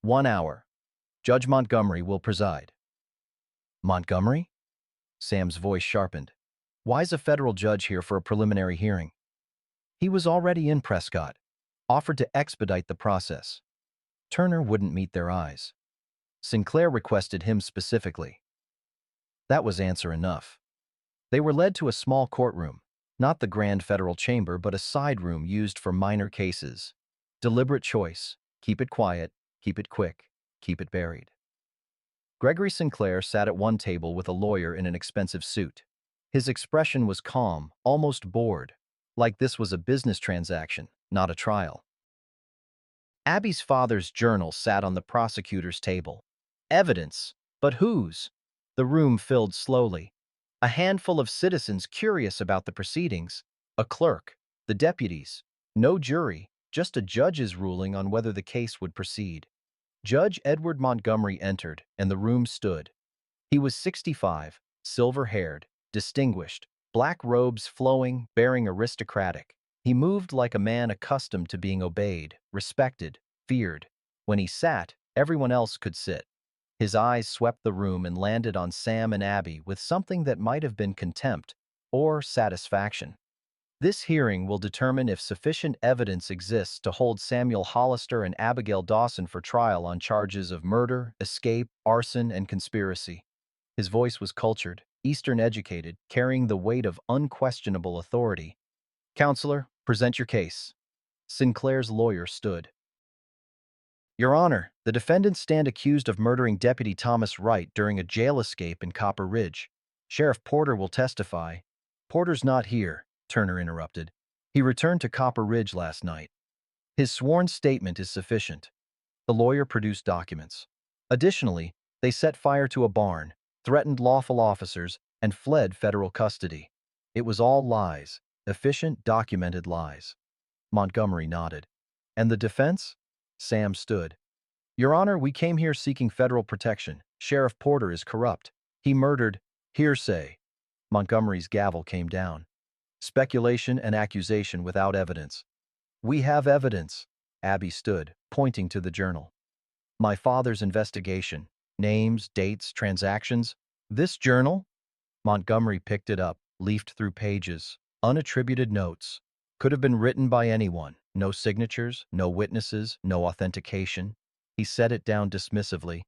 1 hour. Judge Montgomery will preside. Montgomery? Sam's voice sharpened. Why's a federal judge here for a preliminary hearing? He was already in Prescott, offered to expedite the process. Turner wouldn't meet their eyes. Sinclair requested him specifically. That was answer enough. They were led to a small courtroom, not the grand federal chamber, but a side room used for minor cases. Deliberate choice. Keep it quiet, keep it quick, keep it buried. Gregory Sinclair sat at one table with a lawyer in an expensive suit. His expression was calm, almost bored, like this was a business transaction, not a trial. Abby's father's journal sat on the prosecutor's table. Evidence, but whose? The room filled slowly. A handful of citizens curious about the proceedings, a clerk, the deputies, no jury, just a judge's ruling on whether the case would proceed. Judge Edward Montgomery entered, and the room stood. He was 65, silver-haired, distinguished, black robes flowing, bearing aristocratic. He moved like a man accustomed to being obeyed, respected, feared. When he sat, everyone else could sit. His eyes swept the room and landed on Sam and Abby with something that might have been contempt or satisfaction. This hearing will determine if sufficient evidence exists to hold Samuel Hollister and Abigail Dawson for trial on charges of murder, escape, arson, and conspiracy. His voice was cultured, Eastern-educated, carrying the weight of unquestionable authority. Counselor, present your case. Sinclair's lawyer stood. Your Honor, the defendants stand accused of murdering Deputy Thomas Wright during a jail escape in Copper Ridge. Sheriff Porter will testify. Porter's not here, Turner interrupted. He returned to Copper Ridge last night. His sworn statement is sufficient. The lawyer produced documents. Additionally, they set fire to a barn, threatened lawful officers, and fled federal custody. It was all lies, efficient, documented lies. Montgomery nodded. And the defense? Sam stood. Your Honor, we came here seeking federal protection. Sheriff Porter is corrupt. He murdered. Hearsay. Montgomery's gavel came down. Speculation and accusation without evidence. We have evidence. Abby stood, pointing to the journal. My father's investigation. Names, dates, transactions. This journal? Montgomery picked it up, leafed through pages. Unattributed notes. Could have been written by anyone. No signatures, no witnesses, no authentication. He set it down dismissively.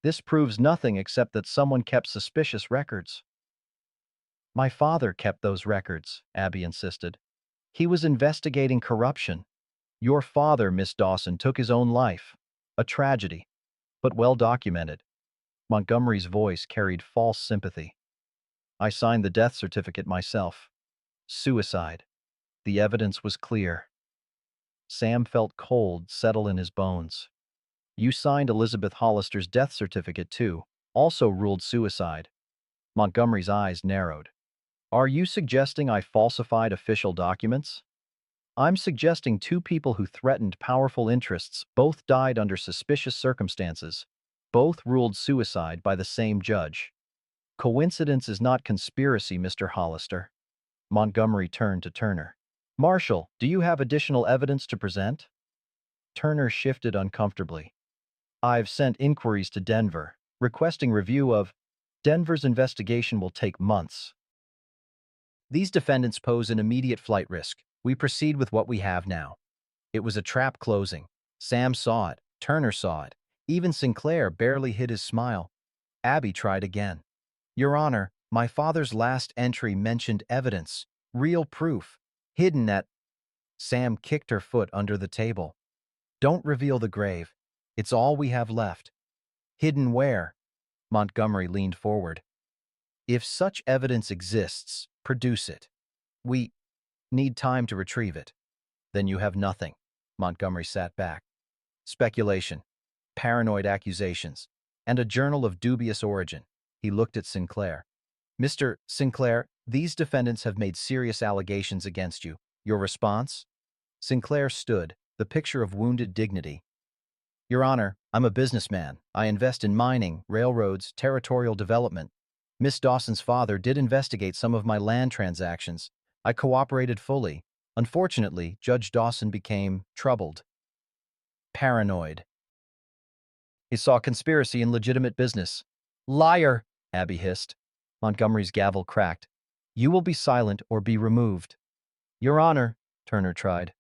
This proves nothing except that someone kept suspicious records. My father kept those records, Abby insisted. He was investigating corruption. Your father, Miss Dawson, took his own life. A tragedy, but well documented. Montgomery's voice carried false sympathy. I signed the death certificate myself. Suicide. The evidence was clear. Sam felt cold settle in his bones. You signed Elizabeth Hollister's death certificate too, also ruled suicide. Montgomery's eyes narrowed. Are you suggesting I falsified official documents? I'm suggesting two people who threatened powerful interests both died under suspicious circumstances. Both ruled suicide by the same judge. Coincidence is not conspiracy, Mr. Hollister. Montgomery turned to Turner. Marshal, do you have additional evidence to present? Turner shifted uncomfortably. I've sent inquiries to Denver, requesting review of Denver's investigation will take months. These defendants pose an immediate flight risk. We proceed with what we have now. It was a trap closing. Sam saw it. Turner saw it. Even Sinclair barely hid his smile. Abby tried again. Your Honor, my father's last entry mentioned evidence, real proof, hidden at... Sam kicked her foot under the table. Don't reveal the grave. It's all we have left. Hidden where? Montgomery leaned forward. If such evidence exists, produce it. We need time to retrieve it. Then you have nothing. Montgomery sat back. Speculation, paranoid accusations, and a journal of dubious origin. He looked at Sinclair. Mr. Sinclair, these defendants have made serious allegations against you. Your response? Sinclair stood, the picture of wounded dignity. Your Honor, I'm a businessman. I invest in mining, railroads, territorial development. Miss Dawson's father did investigate some of my land transactions. I cooperated fully. Unfortunately, Judge Dawson became troubled. Paranoid. He saw conspiracy in legitimate business. Liar, Abby hissed. Montgomery's gavel cracked. You will be silent or be removed. Your Honor, Turner tried.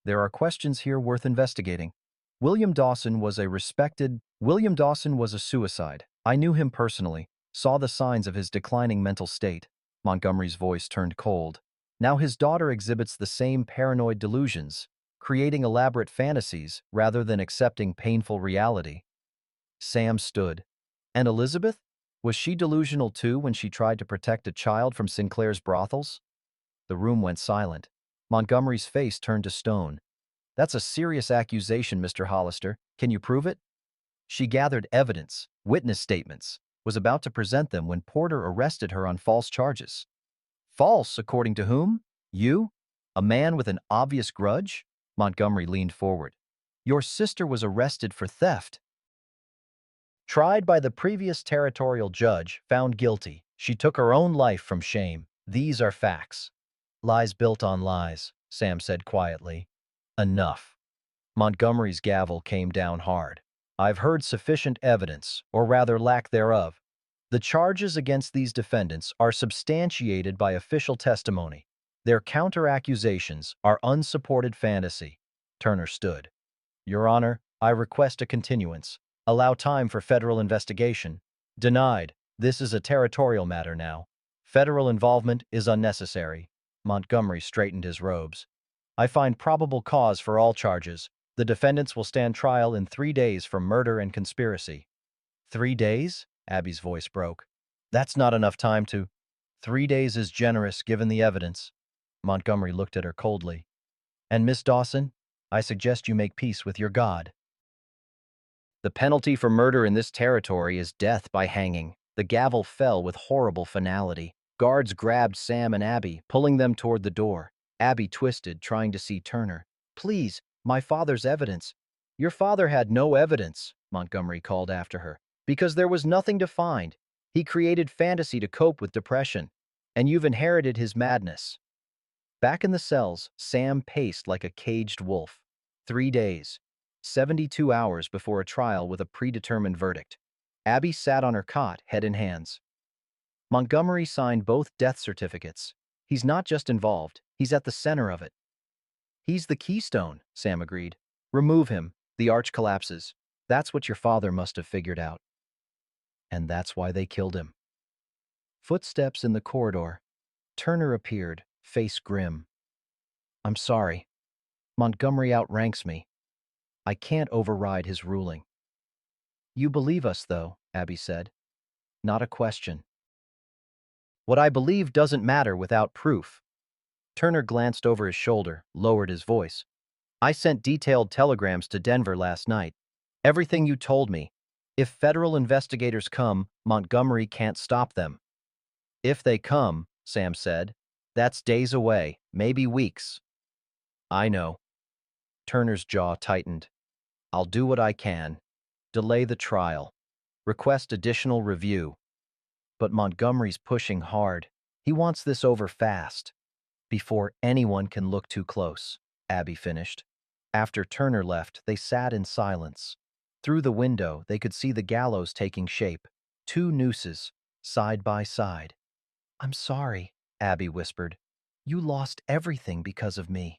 There are questions here worth investigating. William Dawson was a suicide. I knew him personally, saw the signs of his declining mental state. Montgomery's voice turned cold. Now his daughter exhibits the same paranoid delusions, creating elaborate fantasies rather than accepting painful reality. Sam stood. And Elizabeth? Was she delusional too when she tried to protect a child from Sinclair's brothels? The room went silent. Montgomery's face turned to stone. That's a serious accusation, Mr. Hollister. Can you prove it? She gathered evidence, witness statements, was about to present them when Porter arrested her on false charges. False, according to whom? You? A man with an obvious grudge? Montgomery leaned forward. Your sister was arrested for theft. Tried by the previous territorial judge, found guilty. She took her own life from shame. These are facts. Lies built on lies, Sam said quietly. Enough. Montgomery's gavel came down hard. I've heard sufficient evidence, or rather lack thereof. The charges against these defendants are substantiated by official testimony. Their counter-accusations are unsupported fantasy. Turner stood. Your Honor, I request a continuance. Allow time for federal investigation. Denied. This is a territorial matter now. Federal involvement is unnecessary. Montgomery straightened his robes. I find probable cause for all charges. The defendants will stand trial in 3 days for murder and conspiracy. 3 days? Abby's voice broke. That's not enough time to... 3 days is generous given the evidence. Montgomery looked at her coldly. And Miss Dawson, I suggest you make peace with your God. The penalty for murder in this territory is death by hanging. The gavel fell with horrible finality. Guards grabbed Sam and Abby, pulling them toward the door. Abby twisted, trying to see Turner. Please, my father's evidence. Your father had no evidence, Montgomery called after her, because there was nothing to find. He created fantasy to cope with depression. And you've inherited his madness. Back in the cells, Sam paced like a caged wolf. 3 days, 72 hours before a trial with a predetermined verdict. Abby sat on her cot, head in hands. Montgomery signed both death certificates. He's not just involved, he's at the center of it. He's the keystone, Sam agreed. Remove him, the arch collapses. That's what your father must have figured out. And that's why they killed him. Footsteps in the corridor. Turner appeared, face grim. I'm sorry. Montgomery outranks me. I can't override his ruling. You believe us, though, Abby said. Not a question. What I believe doesn't matter without proof. Turner glanced over his shoulder, lowered his voice. I sent detailed telegrams to Denver last night. Everything you told me. If federal investigators come, Montgomery can't stop them. If they come, Sam said, that's days away, maybe weeks. I know. Turner's jaw tightened. I'll do what I can. Delay the trial. Request additional review. But Montgomery's pushing hard. He wants this over fast. Before anyone can look too close, Abby finished. After Turner left, they sat in silence. Through the window, they could see the gallows taking shape. 2 nooses, side by side. I'm sorry, Abby whispered. You lost everything because of me.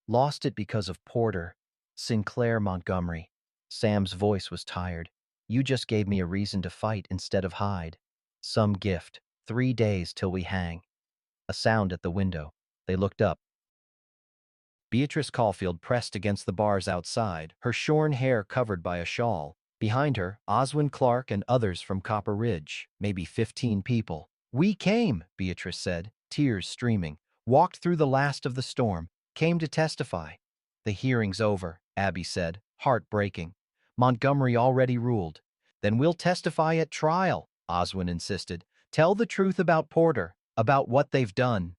Lost it because of Porter, Sinclair Montgomery. Sam's voice was tired. You just gave me a reason to fight instead of hide. Some gift. 3 days till we hang. A sound at the window. They looked up. Beatrice Caulfield pressed against the bars outside, her shorn hair covered by a shawl. Behind her, Oswin Clark and others from Copper Ridge, maybe 15 people. We came, Beatrice said, tears streaming. Walked through the last of the storm. Came to testify. The hearing's over, Abby said, heartbreaking. Montgomery already ruled. Then we'll testify at trial, Oswin insisted. Tell the truth about Porter, about what they've done.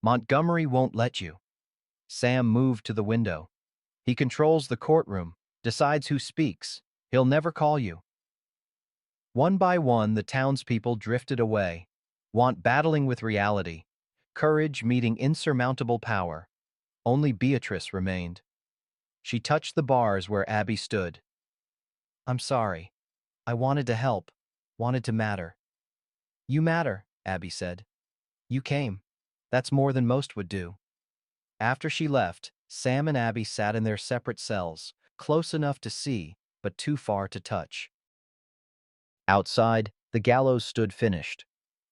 Montgomery won't let you. Sam moved to the window. He controls the courtroom, decides who speaks. He'll never call you. One by one, the townspeople drifted away, want battling with reality, courage meeting insurmountable power. Only Beatrice remained. She touched the bars where Abby stood. I'm sorry. I wanted to help, wanted to matter. You matter, Abby said. You came. That's more than most would do. After she left, Sam and Abby sat in their separate cells, close enough to see, but too far to touch. Outside, the gallows stood finished.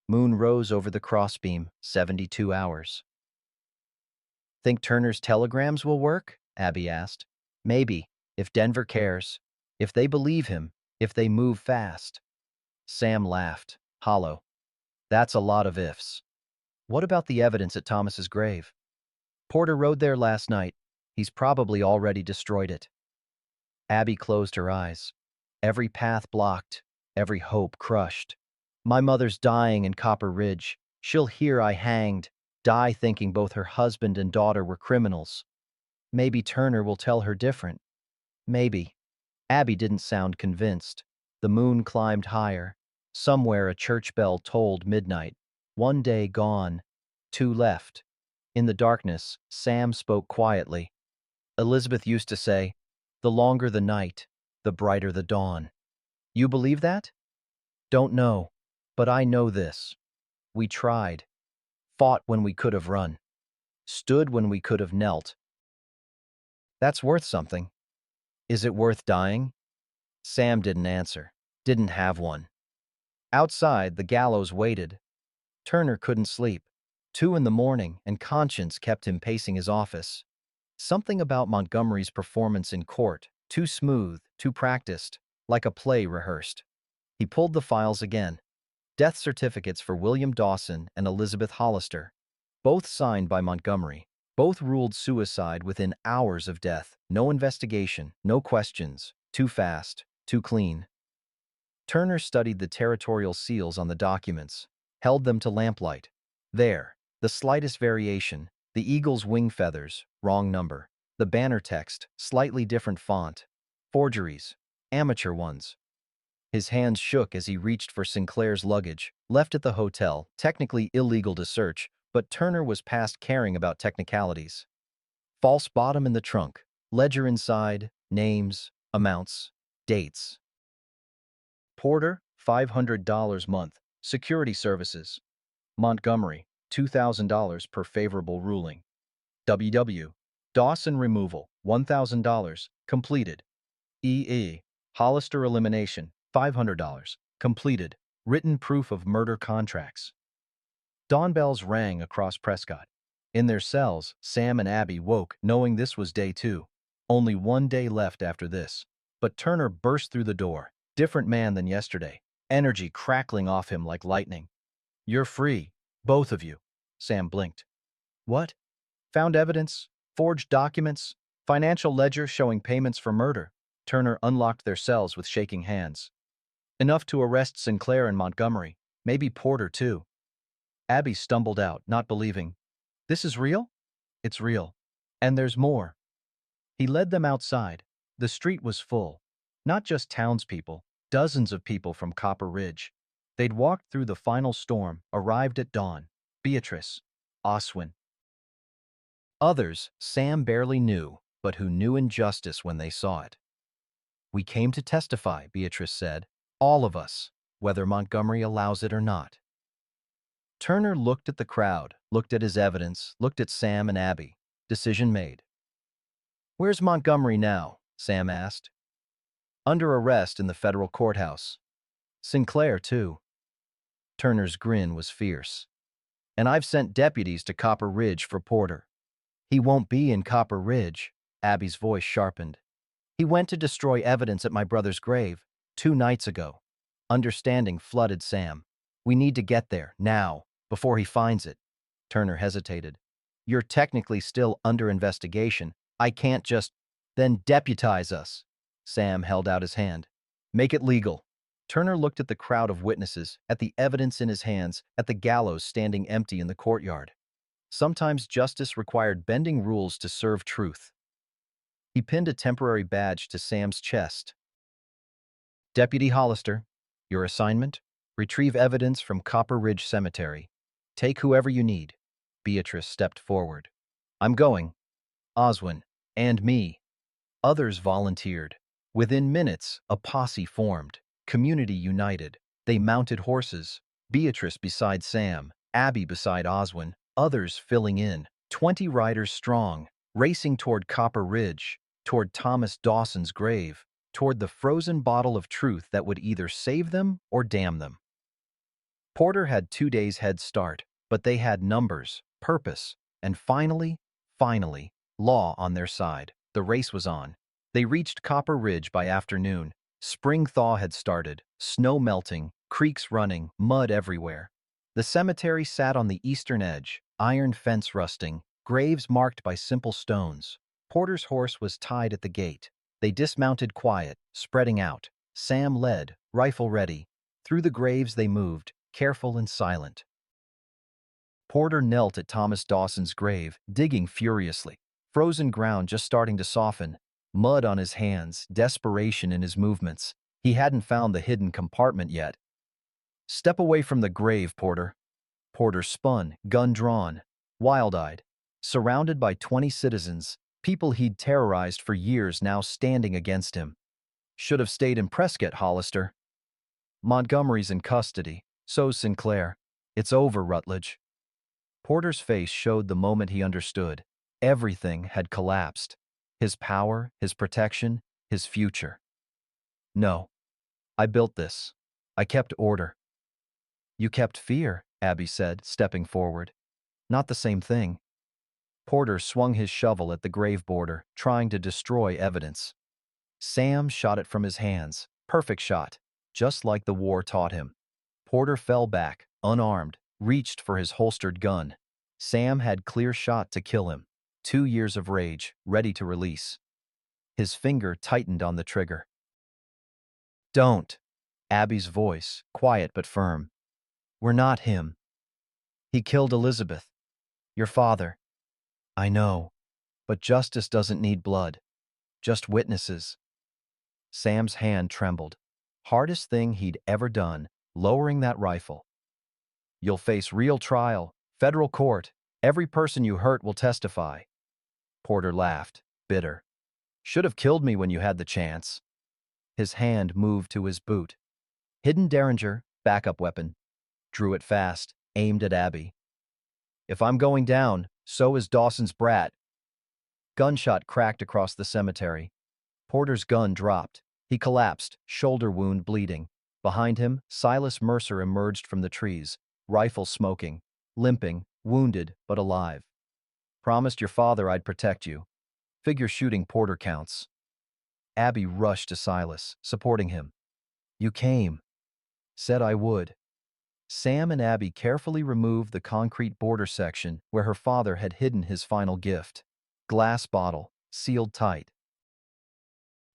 Moon rose over the crossbeam, 72 hours. Think Turner's telegrams will work? Abby asked. Maybe, if Denver cares. If they believe him, if they move fast. Sam laughed, hollow. That's a lot of ifs. What about the evidence at Thomas's grave? Porter rode there last night. He's probably already destroyed it. Abby closed her eyes. Every path blocked, every hope crushed. My mother's dying in Copper Ridge. She'll hear I hanged, die thinking both her husband and daughter were criminals. Maybe Turner will tell her different. Maybe. Abby didn't sound convinced. The moon climbed higher. Somewhere a church bell tolled midnight. 1 day gone. 2 left. In the darkness, Sam spoke quietly. Elizabeth used to say, the longer the night, the brighter the dawn. You believe that? Don't know. But I know this. We tried. Fought when we could have run. Stood when we could have knelt. That's worth something. Is it worth dying? Sam didn't answer. Didn't have one. Outside, the gallows waited. Turner couldn't sleep. 2 in the morning, and conscience kept him pacing his office. Something about Montgomery's performance in court, too smooth, too practiced, like a play rehearsed. He pulled the files again. Death certificates for William Dawson and Elizabeth Hollister, both signed by Montgomery. Both ruled suicide within hours of death. No investigation, no questions. Too fast, too clean. Turner studied the territorial seals on the documents, held them to lamplight. There, the slightest variation, the eagle's wing feathers, wrong number. The banner text, slightly different font. Forgeries, amateur ones. His hands shook as he reached for Sinclair's luggage, left at the hotel, technically illegal to search, but Turner was past caring about technicalities. False bottom in the trunk, ledger inside, names, amounts, dates. Porter, $500 month. Security services. Montgomery, $2,000 per favorable ruling. WW. Dawson removal, $1,000, completed. EE. Hollister elimination, $500, completed. Written proof of murder contracts. Dawn bells rang across Prescott. In their cells, Sam and Abby woke knowing this was day 2. Only one day left after this. But Turner burst through the door, different man than yesterday, energy crackling off him like lightning. "You're free, both of you." Sam blinked. "What?" "Found evidence, forged documents, financial ledger showing payments for murder." Turner unlocked their cells with shaking hands. "Enough to arrest Sinclair and Montgomery, maybe Porter too." Abby stumbled out, not believing. "This is real?" "It's real. And there's more." He led them outside. The street was full. Not just townspeople, dozens of people from Copper Ridge. They'd walked through the final storm, arrived at dawn. Beatrice, Oswin. Others, Sam barely knew, but who knew injustice when they saw it. "We came to testify," Beatrice said. "All of us, whether Montgomery allows it or not." Turner looked at the crowd, looked at his evidence, looked at Sam and Abby. Decision made. "Where's Montgomery now?" Sam asked. "Under arrest in the federal courthouse. Sinclair, too." Turner's grin was fierce. "And I've sent deputies to Copper Ridge for Porter." "He won't be in Copper Ridge." Abby's voice sharpened. "He went to destroy evidence at my brother's grave 2 nights ago." Understanding flooded Sam. "We need to get there, now, before he finds it." Turner hesitated. "You're technically still under investigation. I can't just—" "Then deputize us." Sam held out his hand. "Make it legal." Turner looked at the crowd of witnesses, at the evidence in his hands, at the gallows standing empty in the courtyard. Sometimes justice required bending rules to serve truth. He pinned a temporary badge to Sam's chest. "Deputy Hollister, your assignment? Retrieve evidence from Copper Ridge Cemetery. Take whoever you need." Beatrice stepped forward. "I'm going." "Oswin. And me." Others volunteered. Within minutes, a posse formed. Community united. They mounted horses. Beatrice beside Sam, Abby beside Oswin, others filling in. 20 riders strong, racing toward Copper Ridge, toward Thomas Dawson's grave, toward the frozen bottle of truth that would either save them or damn them. Porter had 2 days' head start, but they had numbers, purpose, and finally, law on their side. The race was on. They reached Copper Ridge by afternoon. Spring thaw had started, snow melting, creeks running, mud everywhere. The cemetery sat on the eastern edge, iron fence rusting, graves marked by simple stones. Porter's horse was tied at the gate. They dismounted quiet, spreading out. Sam led, rifle ready. Through the graves they moved, careful and silent. Porter knelt at Thomas Dawson's grave, digging furiously. Frozen ground just starting to soften. Mud on his hands, desperation in his movements. He hadn't found the hidden compartment yet. "Step away from the grave, Porter." Porter spun, gun drawn, wild-eyed. Surrounded by 20 citizens, people he'd terrorized for years now standing against him. "Should have stayed in Prescott, Hollister." "Montgomery's in custody. So's Sinclair. It's over, Rutledge." Porter's face showed the moment he understood. Everything had collapsed. His power, his protection, his future. "No. I built this. I kept order." "You kept fear," Abby said, stepping forward. "Not the same thing." Porter swung his shovel at the grave border, trying to destroy evidence. Sam shot it from his hands. Perfect shot, just like the war taught him. Porter fell back, unarmed, reached for his holstered gun. Sam had clear shot to kill him. 2 years of rage, ready to release. His finger tightened on the trigger. "Don't." Abby's voice, quiet but firm. "We're not him. He killed Elizabeth. Your father." "I know. But justice doesn't need blood. Just witnesses." Sam's hand trembled. Hardest thing he'd ever done, lowering that rifle. You'll face real trial, federal court. Every person you hurt will testify. Porter laughed, bitter. Should have killed me when you had the chance. His hand moved to his boot. Hidden derringer, backup weapon. Drew it fast, aimed at Abby. If I'm going down, so is Dawson's brat. Gunshot cracked across the cemetery. Porter's gun dropped. He collapsed, shoulder wound bleeding. Behind him, Silas Mercer emerged from the trees, rifle smoking, limping, wounded but alive. Promised your father I'd protect you. Figure shooting Porter counts. Abby rushed to Silas, supporting him. You came. Said I would. Sam and Abby carefully removed the concrete border section where her father had hidden his final gift. Glass bottle, sealed tight.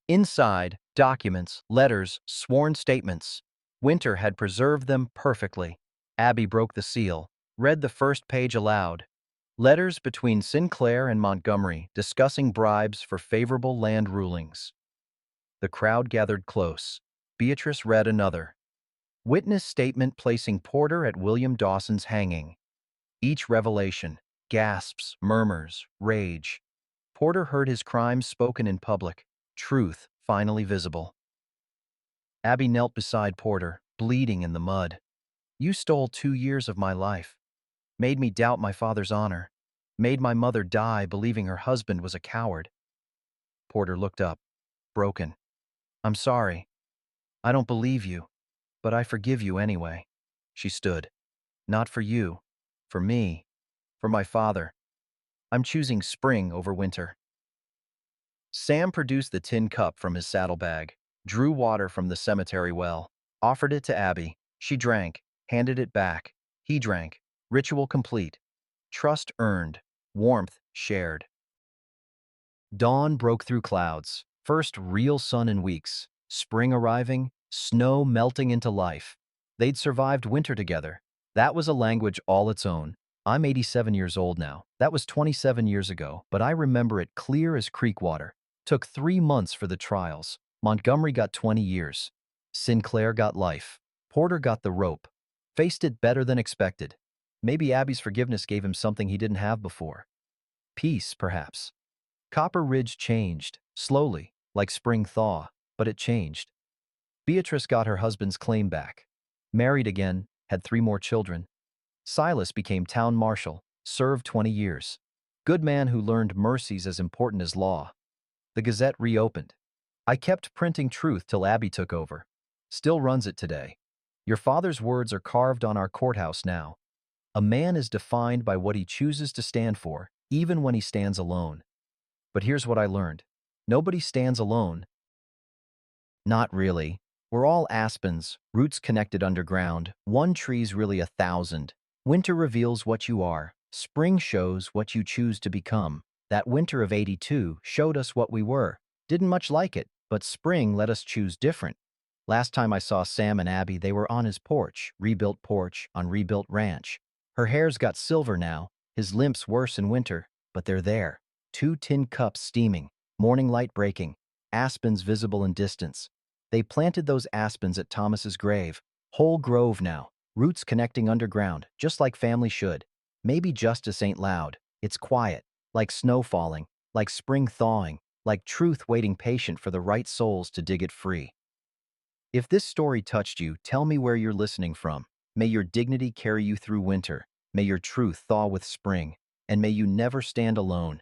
Inside, documents, letters, sworn statements. Winter had preserved them perfectly. Abby broke the seal, read the first page aloud. Letters between Sinclair and Montgomery discussing bribes for favorable land rulings. The crowd gathered close. Beatrice read another. Witness statement placing Porter at William Dawson's hanging. Each revelation, gasps, murmurs, rage. Porter heard his crimes spoken in public, truth finally visible. Abby knelt beside Porter, bleeding in the mud. You stole 2 years of my life. Made me doubt my father's honor. Made my mother die believing her husband was a coward. Porter looked up, broken. I'm sorry. I don't believe you, but I forgive you anyway. She stood. Not for you, for me, for my father. I'm choosing spring over winter. Sam produced the tin cup from his saddlebag, drew water from the cemetery well, offered it to Abby. She drank, handed it back. He drank. Ritual complete. Trust earned. Warmth shared. Dawn broke through clouds. First real sun in weeks. Spring arriving, snow melting into life. They'd survived winter together. That was a language all its own. I'm 87 years old now. That was 27 years ago, but I remember it clear as creek water. Took 3 months for the trials. Montgomery got 20 years. Sinclair got life. Porter got the rope. Faced it better than expected. Maybe Abby's forgiveness gave him something he didn't have before. Peace, perhaps. Copper Ridge changed, slowly, like spring thaw, but it changed. Beatrice got her husband's claim back. Married again, had 3 more children. Silas became town marshal, served 20 years. Good man who learned mercy's as important as law. The Gazette reopened. I kept printing truth till Abby took over. Still runs it today. Your father's words are carved on our courthouse now. A man is defined by what he chooses to stand for, even when he stands alone. But here's what I learned. Nobody stands alone. Not really. We're all aspens, roots connected underground. One tree's really 1,000. Winter reveals what you are. Spring shows what you choose to become. That winter of '82 showed us what we were. Didn't much like it, but spring let us choose different. Last time I saw Sam and Abby, they were on his porch, rebuilt porch, on rebuilt ranch. Her hair's got silver now, his limp's worse in winter, but they're there. 2 tin cups steaming, morning light breaking, aspens visible in distance. They planted those aspens at Thomas's grave. Whole grove now, roots connecting underground, just like family should. Maybe justice ain't loud, it's quiet. Like snow falling, like spring thawing, like truth waiting patient for the right souls to dig it free. If this story touched you, tell me where you're listening from. May your dignity carry you through winter. May your truth thaw with spring. And may you never stand alone.